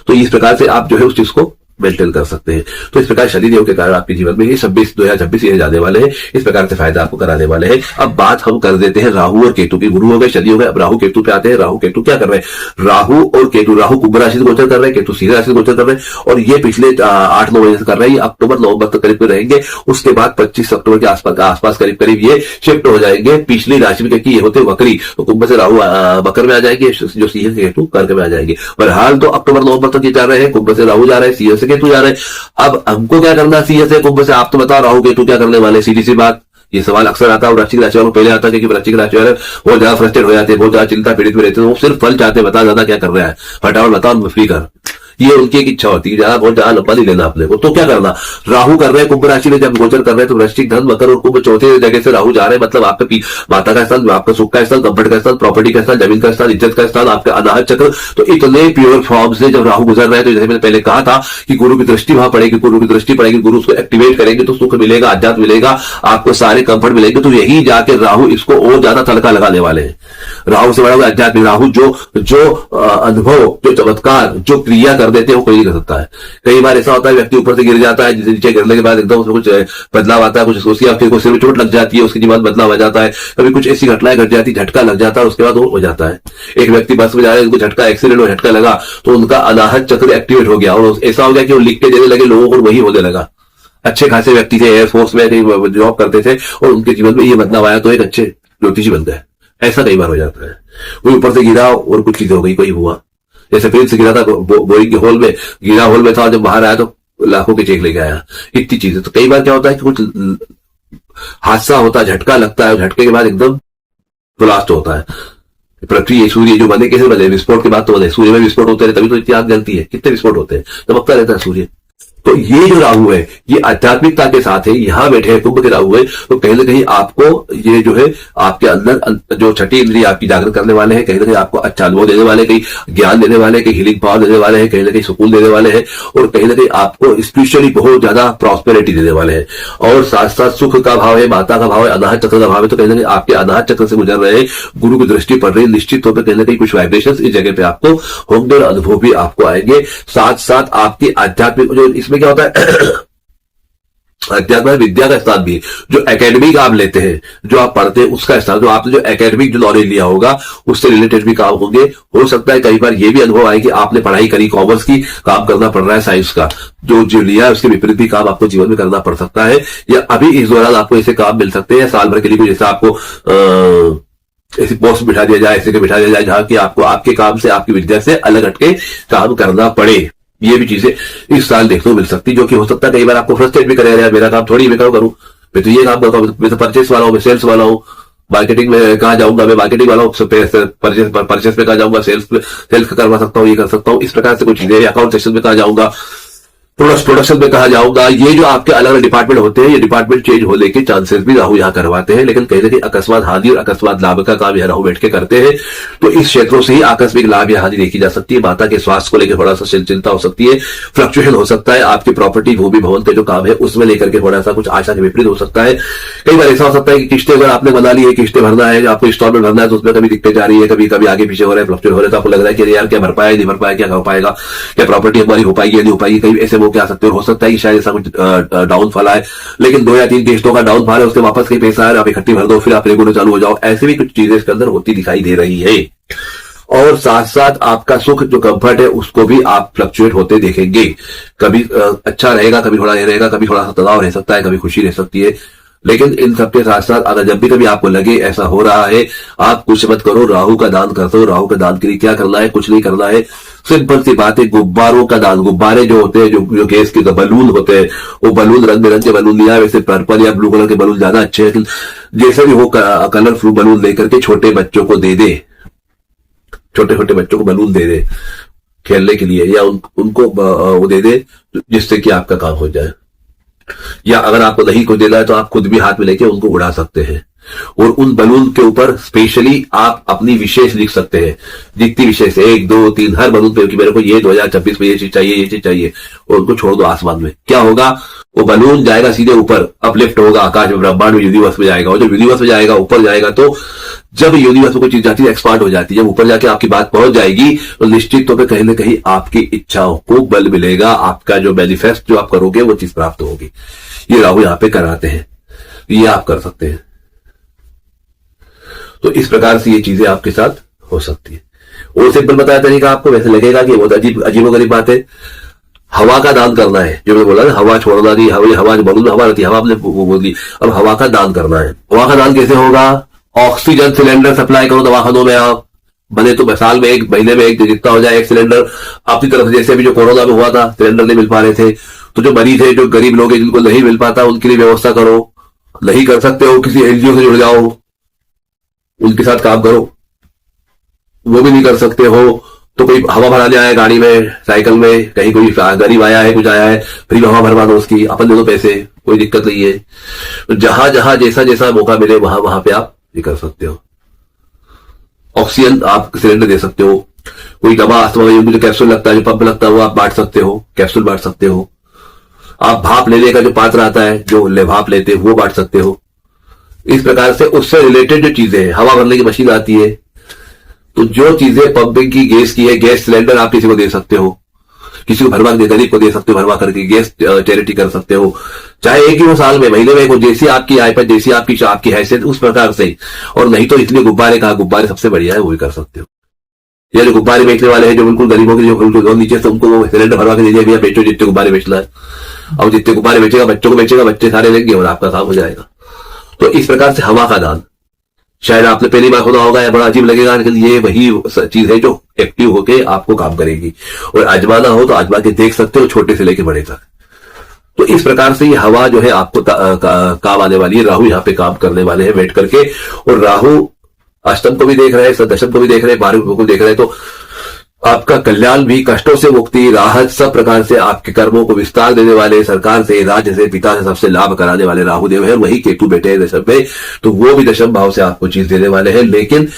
तो इस प्रकार से आप जो है उस चीज को मेंटेन कर सकते हैं। तो इस प्रकार शनिदेव के कारण आपके जीवन में ये 2026 ये जाने वाले हैं, इस प्रकार से फायदा आपको कराने वाले हैं। अब बात हम कर देते हैं राहु और केतु की। गुरु हो गए, शनि हो गए, अब राहु केतु पे आते हैं। राहु केतु क्या कर रहे हैं? राहु और केतु, राहु कुंभ राशि से गोचर कर रहे हैं, केतु सिंह राशि से गोचर कर रहे हैं और ये पिछले 8-9 महीने से कर रहे हैं। अक्टूबर नवंबर तक करीब रहेंगे, उसके बाद 25 अक्टूबर के आसपास करीब ये शिफ्ट हो जाएंगे पिछली राशि में, क्योंकि ये होते वक्री, तो कुंभ से राहु मकर में आ जाएंगे, जो सिंह से केतु कर्क में आ जाएंगे। पर हाल तो अक्टूबर नवंबर तक ये जा रहे हैं, कुंभ से राहु जा रहे हैं, सिंह से केतु जा रहे हैं। अब हमको क्या करना सिंह से कुंभ से, आप तो बताओ राहु केतु क्या करने वाले? सीधी सी बात, ये सवाल अक्सर आता है और वृश्चिक राशि वालों को पहले आता है, क्योंकि वृश्चिक राशि वाले बहुत ज्यादा फ्रस्ट्रेट हो जाते हैं, बहुत ज्यादा चिंता पीड़ित में रहते हैं, वो सिर्फ फल चाहते हैं, बता ज्यादा क्या कर रहा है, फटाफट बताओ फ्री कर, ये उनकी एक इच्छा होती है, ज्यादा बहुत ज्यादा लंबा नहीं लेना अपने को। तो क्या करना, राहु कर रहे हैं कुंभ राशि में, जब गोचर कर रहे हैं तो वृश्चिक, धन, मकर और कुंभ चौथे जगह से राहु जा रहे हैं, मतलब आपका माता का स्थान, आपका सुख का स्थान, कंफर्ट का स्थान, प्रॉपर्टी का स्थान, जमीन का स्थान, इज्जत का स्थान, आपका अनाहत चक्र। तो इतने प्योर फॉर्म से जब राहु गुजर रहे हैं, तो जैसे मैंने पहले कहा था कि गुरु की दृष्टि वहां पड़ेगी, गुरु की दृष्टि पड़ेगी, गुरु उसको एक्टिवेट करेंगे तो सुख मिलेगा, आध्यात्म मिलेगा, आपको सारे कंफर्ट मिलेंगे। तो यही जाके राहु इसको और ज्यादा तड़का लगाने वाले हैं। राहु से बड़ा हुआ अध्यात्म, राहु जो अनुभव, जो चमत्कार, जो क्रिया कर देते हैं वो कोई नहीं कर सकता है। कई बार ऐसा होता है व्यक्ति ऊपर से गिर जाता है, नीचे गिरने के बाद एकदम उसमें कुछ बदलाव आता है, कुछ उसकी आपके सिर में चोट लग जाती है, उसके जीवन में बदलाव आ जाता है, कभी कुछ ऐसी घटनाएं घट जाती, झटका लग जाता है, उसके बाद वो हो जाता है। एक व्यक्ति बस में जा रहे हैं, उनको झटका, एक्सीडेंट में झटका लगा तो उनका अनाहत चक्र एक्टिवेट हो गया और ऐसा हो गया कि वो लिख के देने लगे लोगों को, वही होने लगा। अच्छे खासे व्यक्ति थे, एयरफोर्स में जॉब करते थे और उनके जीवन में ये बदलाव आया तो एक अच्छे ज्योतिषी बन गए। ऐसा कई बार हो जाता है, कोई ऊपर से गिरा और कुछ चीजें हो गई, कोई हुआ। जैसे प्रिंस गिरा था बोइंग के होल में, गिरा होल में था, जब बाहर आया तो लाखों के चेक लेके आया, इतनी चीजें। तो कई बार क्या होता है कि कुछ हादसा होता है, झटका लगता है, झटके के बाद एकदम ब्लास्ट होता है। पृथ्वी, सूर्य जो बने कैसे बने? विस्फोट के बाद तो बने, सूर्य में विस्फोट होते हैं तभी तो इतनी आग जलती है, कितने विस्फोट होते हैं, चमकता रहता है सूर्य। तो ये जो राहु है ये आध्यात्मिकता के साथ है, यहां बैठे हैं कुंभ के राहु है, तो कहीं ना कहीं आपको ये जो है आपके अंदर जो छठी इंद्रिय आपकी जागृत करने वाले हैं, कहीं ना कहीं आपको अच्छा अनुभव देने वाले, कहीं ज्ञान देने वाले, कहीं हीलिंग पावर देने वाले हैं, कहीं ना कहीं सुकून देने वाले हैं और कहीं ना कहीं आपको स्पिरिचुअली बहुत ज्यादा प्रॉस्पेरिटी देने वाले हैं। और साथ साथ सुख का भाव है, माता का भाव है, अनाहत चक्र का भाव है, तो कहीं ना कहीं आपके अनाहत चक्र से गुजर रहे हैं, गुरु की दृष्टि पड़ रही है, निश्चित तौर पर कहीं ना कहीं कुछ वाइब्रेशन इस जगह पे आपको होंगे और अनुभव भी आपको आएंगे। साथ साथ आपकी आध्यात्मिक जो इसमें क्या होता है अध्यात्म विद्या का स्थान भी, जो एकेडमिक आप लेते हैं, जो आप पढ़ते हैं उसका स्थान, जो आपने जो एकेडमिक जो नॉलेज लिया होगा उससे रिलेटेड भी काम होंगे। हो सकता है कई बार ये भी अनुभव आए कि आपने पढ़ाई करी कॉमर्स की, काम करना पड़ रहा है साइंस का, जो लिया है उसके विपरीत भी काम आपको जीवन में करना पड़ सकता है, या अभी इस दौरान आपको ऐसे काम मिल सकते हैं साल भर के लिए, कोई जैसा आपको ऐसी पोस्ट बिठा दिया जाए, ऐसे बिठा दिया जाए जहां की आपको आपके काम से, आपकी विद्या से अलग हटके काम करना पड़े। ये भी चीजें इस साल देखने को मिल सकती, जो कि हो सकता है कई बार आपको फ्रस्ट्रेट भी करेगा, यार मेरा काम थोड़ी मैं करूं, मैं तो ये काम करता हूं, मैं तो परचेस वाला हूं, मैं सेल्स वाला हूं, मार्केटिंग में कहाँ जाऊंगा, मैं मार्केटिंग वाला हूं, परचेस में कहाँ जाऊंगा, सेल्स करवा सकता हूँ, ये कर सकता हूँ, इस प्रकार से कुछ चीजें, अकाउंट सेक्शन में कहाँ जाऊंगा, प्रोडक्शन में कहा जाऊंगा। ये जो आपके अलग अलग डिपार्टमेंट होते हैं, ये डिपार्टमेंट चेंज होने के चांसेस भी राहु यहाँ करवाते हैं, लेकिन कहीं ना कहीं अकस्मात हानि और अकस्मात लाभ का काम यहाँ राहु बैठ के करते हैं, तो इस क्षेत्रों से ही आकस्मिक लाभ या हानि देखी जा सकती है। माता के स्वास्थ्य को लेकर थोड़ा सा चिंता हो सकती है, फ्लक्चुएशन हो सकता है, आपकी प्रॉपर्टी, भूमि, भवन के जो काम है उसमें लेकर के थोड़ा सा कुछ आशा के विपरीत हो सकता है। कई बार ऐसा हो सकता है कि किस्तें अगर आपने बना ली है, किस्तें भरना है, आपको इंस्टॉलमेंट भरना है, तो उसमें कभी दिक्कत जा रही है, कभी कभी आगे पीछे हो रहा है, फ्लक्चुएट हो रहा है, तो आपको लग रहा है कि यार क्या भर पाया नहीं भर पाया, क्या हो पाएगा, क्या प्रॉपर्टी हमारी हो पाएगी या नहीं हो पाएगी। कई ऐसे होकर आ सकते हो सकता है कि शायद ऐसा कुछ डाउनफॉल आए, लेकिन 2 या 3 किस्तों का डाउनफॉल है, उससे वापस कहीं पैसा आए, आप इकट्ठी भर दो, फिर आप रेगुलर चालू हो जाओ। ऐसे भी कुछ चीजें इसके अंदर होती दिखाई दे रही है। और साथ साथ आपका सुख जो कंफर्ट है उसको भी आप फ्लक्चुएट होते देखेंगे। कभी अच्छा रहेगा, कभी थोड़ा नहीं रहेगा, कभी थोड़ा सा तनाव रह सकता है, कभी खुशी रह सकती है। लेकिन इन सबके साथ साथ अगर जब भी कभी आपको लगे ऐसा हो रहा है, आप कुछ मत करो, राहु का दान कर दो। राहु का दान के लिए क्या करना है? कुछ नहीं करना है, सिंपल सी बात है, गुब्बारों का दान। गुब्बारे जो होते हैं, जो गैस के बलून होते हैं, वो बलून रंग बिरंगे बलून लिया, वैसे पर्पल या ब्लू कलर के बलून ज्यादा अच्छे हैं, जैसे भी वो कलरफुल बलून लेकर के छोटे बच्चों को दे दे, छोटे छोटे बच्चों को बलून दे दे खेलने के लिए, या उनको वो दे दे जिससे कि आपका काम हो जाए। या अगर आपको नहीं कुछ देना है तो आप खुद भी हाथ में लेके उनको उड़ा सकते हैं। और उन बलून के ऊपर स्पेशली आप अपनी विशेष लिख सकते हैं, जितनी विशेष 1 2 3 हर बलून पे कि मेरे को ये 2026 में ये चीज चाहिए, ये चीज चाहिए, और उनको छोड़ दो आसमान में। क्या होगा? वो बलून जाएगा सीधे ऊपर, अपलिफ्ट होगा, आकाश में, ब्रह्मांड में, यूनिवर्स में जाएगा। और जब यूनिवर्स में जाएगा, ऊपर जाएगा, तो जब यूनिवर्स में कोई चीज जाती है एक्सपांड हो जाती है, जब ऊपर जाके आपकी बात पहुंच जाएगी तो निश्चित तौर पर कहीं ना कहीं आपकी इच्छाओं को बल मिलेगा, आपका जो मैनिफेस्ट जो आप करोगे वो चीज प्राप्त होगी। ये राहु यहां पे कराते हैं, ये आप कर सकते हैं। तो इस प्रकार से ये चीजें आपके साथ हो सकती है। और सिंपल बताया तरीका आपको, वैसे लगेगा कि बहुत अजीबोगरीब बात है। हवा का दान करना है, जो मैंने बोला ना, हवा छोड़ना नहीं, हवा जो बलून हवा रहती है, हवा आपने बोल दी, अब हवा का दान करना है। हवा का दान कैसे होगा? ऑक्सीजन सिलेंडर सप्लाई करो दवाखानों में। आप बने तो साल में एक, महीने में एक, जितना हो जाए एक सिलेंडर आपकी तरफ से। जैसे अभी जो कोरोना में हुआ था, सिलेंडर नहीं मिल पा रहे थे, तो जो मरीज है, जो गरीब लोग हैं, जिनको नहीं मिल पाता, उनके लिए व्यवस्था करो। नहीं कर सकते हो, किसी एनजीओ से जुड़ जाओ, उनके साथ काम करो। वो भी नहीं कर सकते हो तो कोई हवा भराने आया गाड़ी में, साइकिल में, कहीं कोई गरीब आया है, कुछ आया है, फ्री हवा भरवा दो उसकी, अपन दे दो पैसे, कोई दिक्कत नहीं है। तो जहां जहां जैसा जैसा मौका मिले वहां वहां पे आप ये कर सकते हो। ऑक्सीजन आप सिलेंडर दे सकते हो। कोई दवा अस्थमा में जो कैप्सूल लगता है, जो पंप लगता है, वो आप बांट सकते हो, कैप्सूल बांट सकते हो। आप भाप लेने का जो पात्र आता है, जो भाप लेते हैं, वो बांट सकते हो। इस प्रकार से उससे रिलेटेड जो चीजें हैं, हवा भरने की मशीन आती है, तो जो चीजें पंपिंग की, गैस की है, गैस सिलेंडर आप किसी को दे सकते हो, किसी को भरवा के, गरीब को दे सकते हो, भरवा करके गैस चैरिटी कर सकते हो। चाहे एक ही वो साल में, महीने में एक हो, जैसी आपकी आय पर, जैसी आपकी हैसियत, उस प्रकार से। और नहीं तो इसलिए गुब्बारे कहा, गुब्बारे सबसे बढ़िया है, वो भी कर सकते हो। या जो गुब्बारे बेचने वाले हैं, जो बिल्कुल गरीबों के, जो नीचे से, उनको सिलेंडर भरवा के दीजिए, भैया बेचो जितने गुब्बारे बेचना है। अब जितने गुब्बारे बेचेगा, बच्चों को बेचेगा, बच्चे सारे लेंगे और आपका काम हो जाएगा। तो इस प्रकार से हवा का दान, शायद आपने पहली बार सुना होगा या बड़ा अजीब लगेगा, लेकिन ये वही चीज है जो एक्टिव होके आपको काम करेगी। और आजमाना हो तो आजमा के देख सकते हो, छोटे से लेके बड़े तक। तो इस प्रकार से ये हवा जो है आपको काम आने वाली है। राहु यहाँ पे काम करने वाले हैं बैठ करके, और राहु अष्टम को भी देख रहे हैं, दशम को भी देख रहे हैं, 12वें को देख रहे हैं। तो आपका कल्याण भी, कष्टों से मुक्ति, राहत, सब प्रकार से आपके कर्मों को विस्तार देने वाले, सरकार से, राज्य से, पिता से सबसे लाभ कराने वाले राहुदेव है। वही केतु बैठे हैं दशम में, तो वो भी दशम भाव से आपको चीज देने वाले हैं। लेकिन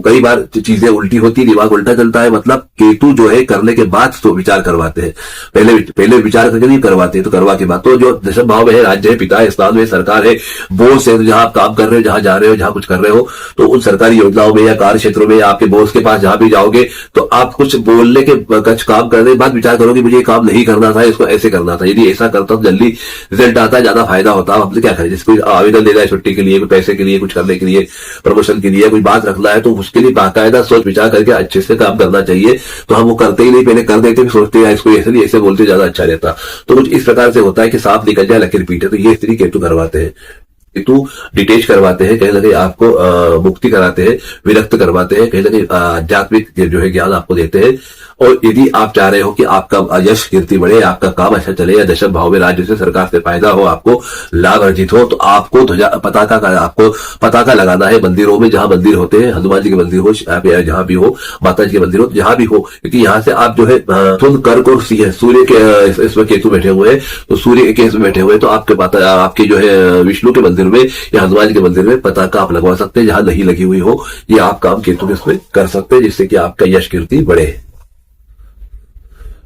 कई बार चीजें उल्टी होती, दिमाग उल्टा चलता है। मतलब केतु जो है करने के बाद तो विचार करवाते हैं, पहले विचार करके नहीं करवाते, तो करवा के बाद। तो जो दशम भाव में है, राज्य है, पिता है, स्थान में सरकार है, बोस है, तो जहां आप काम कर रहे हो, जहां जा रहे हो, जहां कुछ कर रहे हो, तो उन सरकारी योजनाओं में या कार्य क्षेत्रों में, आपके बोस के पास जहां भी जाओगे, तो आप कुछ बोलने के, कुछ काम करने के बाद विचार करोगे, मुझे ये काम नहीं करना था, इसको ऐसे करना था, यदि ऐसा करता तो जल्दी रिजल्ट आता, ज्यादा फायदा होता। अब हमसे क्या करें, जिसको आवेदन देना है छुट्टी के लिए, कोई पैसे के लिए, कुछ करने के लिए, प्रमोशन के लिए, कोई बात रखना है, तो उसके लिए बाकायदा सोच विचार करके अच्छे से काम करना चाहिए। तो हम वो करते ही नहीं, पहले कर देते, सोचते हैं इसको ऐसे नहीं, ऐसे बोलते ज्यादा अच्छा रहता। तो कुछ इस प्रकार से होता है कि सांप निकल जाए लकीर पीटे। तो ये स्त्री केतु करवाते हैं, केतु डिटेच करवाते हैं, कहीं ना कहीं आपको मुक्ति कराते हैं, विरक्त करवाते हैं, कहीं ना कहीं आध्यात्मिक जो है ज्ञान आपको देते हैं। और यदि आप चाह रहे हो कि आपका यश कीर्ति बढ़े, आपका काम अच्छा चले, या दशम भाव में राज्य से, सरकार से फायदा हो, आपको लाभ अर्जित हो, तो आपको पताका लगाना है मंदिरों में, जहां मंदिर होते हैं, हनुमान जी के मंदिर हो, जहां भी हो, माता जी के मंदिर हो, जहां भी हो। क्योंकि यहाँ से आप जो है तुम कर्क और सिंह, सूर्य के इसमें केतु बैठे हुए हैं, तो सूर्य के इसमें बैठे हुए हैं, तो आपके जो है विष्णु के मंदिर में या हनुमान जी के मंदिर में पताका आप लगवा सकते हैं, जहां नहीं लगी हुई हो। ये आप काम केतु के इसमें कर सकते हैं, जिससे कि आपका यश कीर्ति बढ़े।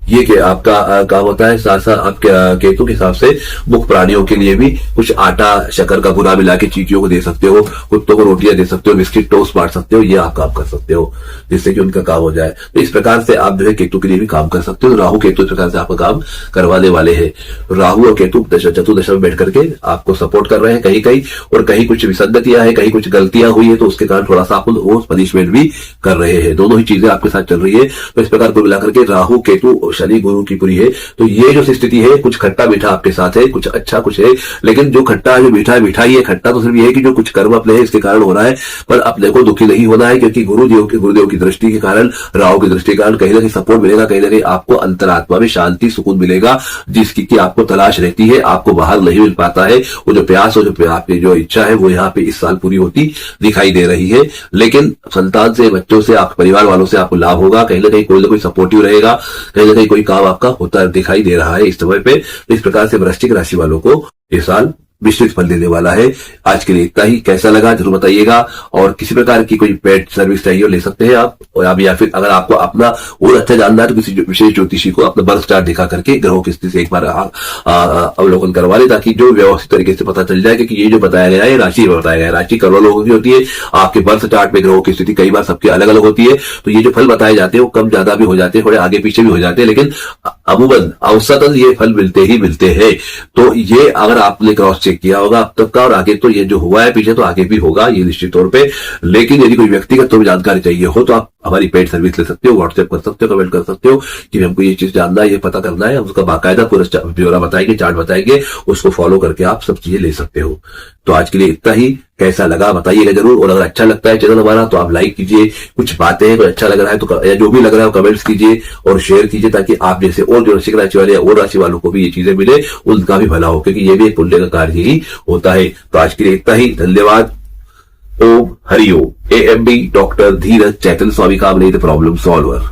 ये कि आपका काम होता है। साथ साथ आप केतु के हिसाब से मुख्य प्राणियों के लिए भी कुछ आटा शक्कर का गुना मिला के चींटियों को दे सकते हो, कुत्तों को रोटियां दे सकते हो, बिस्किट टोस्ट बांट सकते हो, ये आप काम कर सकते हो जिससे कि उनका काम हो जाए। तो इस प्रकार से आप जो है केतु के लिए भी काम कर सकते हो। राहु केतु इस प्रकार से आपका काम करवाने वाले हैं। राहु और केतु चतुर्दशा में बैठ करके आपको सपोर्ट कर रहे हैं कहीं कहीं, और कहीं कुछ विसंगतियां है, कहीं कुछ गलतियां हुई है तो उसके कारण थोड़ा सा आपको पनिशमेंट भी कर रहे हैं। दोनों ही चीजें आपके साथ चल रही है। तो इस प्रकार को मिलाकर के राहु केतु शनि गुरु की पूरी है। तो ये जो स्थिति है, कुछ खट्टा मीठा आपके साथ है, कुछ अच्छा कुछ है, लेकिन जो खट्टा है जो मीठा है, मीठा ही है। खट्टा तो सिर्फ ये है कि जो कुछ कर्म अपने है इसके कारण हो रहा है, पर अपने को दुखी नहीं होना है, क्योंकि गुरुदेव की दृष्टि के कारण, राहु की दृष्टि के कारण कहीं ना कहीं सपोर्ट मिलेगा, कहीं ना कहीं आपको अंतरात्मा में शांति सुकून मिलेगा, जिसकी की आपको तलाश रहती है, आपको बाहर नहीं मिल पाता है। वो जो प्यास और जो आपकी जो इच्छा है वो यहाँ पे इस साल पूरी होती दिखाई दे रही है। लेकिन संतान से, बच्चों से, आपके परिवार वालों से आपको लाभ होगा, कहीं ना कोई सपोर्टिव रहेगा, कहीं ना कहीं कोई काम आपका होता दिखाई दे रहा है इस समय पे। तो इस प्रकार से वृश्चिक राशि वालों को इस साल विस्तृत फल देने वाला है। आज के लिए इतना ही। कैसा लगा जरूर बताइएगा, और किसी प्रकार की कोई पेड सर्विस चाहिए ले सकते हैं आप, और आप या फिर अगर आपको अपना और अच्छा जानना है तो किसी विशेष ज्योतिषी को अपना बर्थ चार्ट दिखा करके ग्रहों की स्थिति से एक बार अवलोकन करवा ले, ताकि जो व्यवस्थित तरीके से पता चल जाए कि ये जो बताया गया है राशि बताया गया है। राशि करोड़ों लोगों की होती है, आपके बर्थ चार्ट में ग्रहों की स्थिति कई बार सबकी अलग अलग होती है। तो ये जो फल बताए जाते हैं वो कम ज्यादा भी हो जाते हैं, थोड़े आगे पीछे भी हो जाते हैं, लेकिन अमूमन औसतन ये फल मिलते ही मिलते हैं। तो ये अगर आपने क्रॉस चेक किया होगा अब तक का, और आगे तो ये जो हुआ है पीछे तो आगे भी होगा ये निश्चित तौर पे। लेकिन यदि कोई व्यक्तिगत तो जानकारी चाहिए हो तो आप हमारी पेड सर्विस ले सकते हो, व्हाट्सएप कर सकते हो, कमेंट कर सकते हो कि हमको ये चीज जानना है, ये पता करना है, उसका बाकायदा पूरा ब्यौरा बताएंगे, चार्ट बताएंगे, उसको फॉलो करके आप सब चीजें ले सकते हो। तो आज के लिए इतना ही। कैसा लगा बताइएगा जरूर, और अगर अच्छा लगता है चैनल हमारा तो आप लाइक कीजिए, कुछ बातें हैं तो अच्छा लग रहा है तो, या जो भी लग रहा है कमेंट्स कीजिए और शेयर कीजिए, ताकि आप जैसे और जो वृश्चिक राशि वाले और राशि वालों को भी ये चीजें मिले, उनका भी भला हो, क्योंकि ये भी एक पुण्य का कार्य ही होता है। तो आज के लिए इतना ही। धन्यवाद। ओम हरि ओम। AMB डॉक्टर धीरज चैतन्य स्वामी कामनेद प्रॉब्लम सॉल्वर।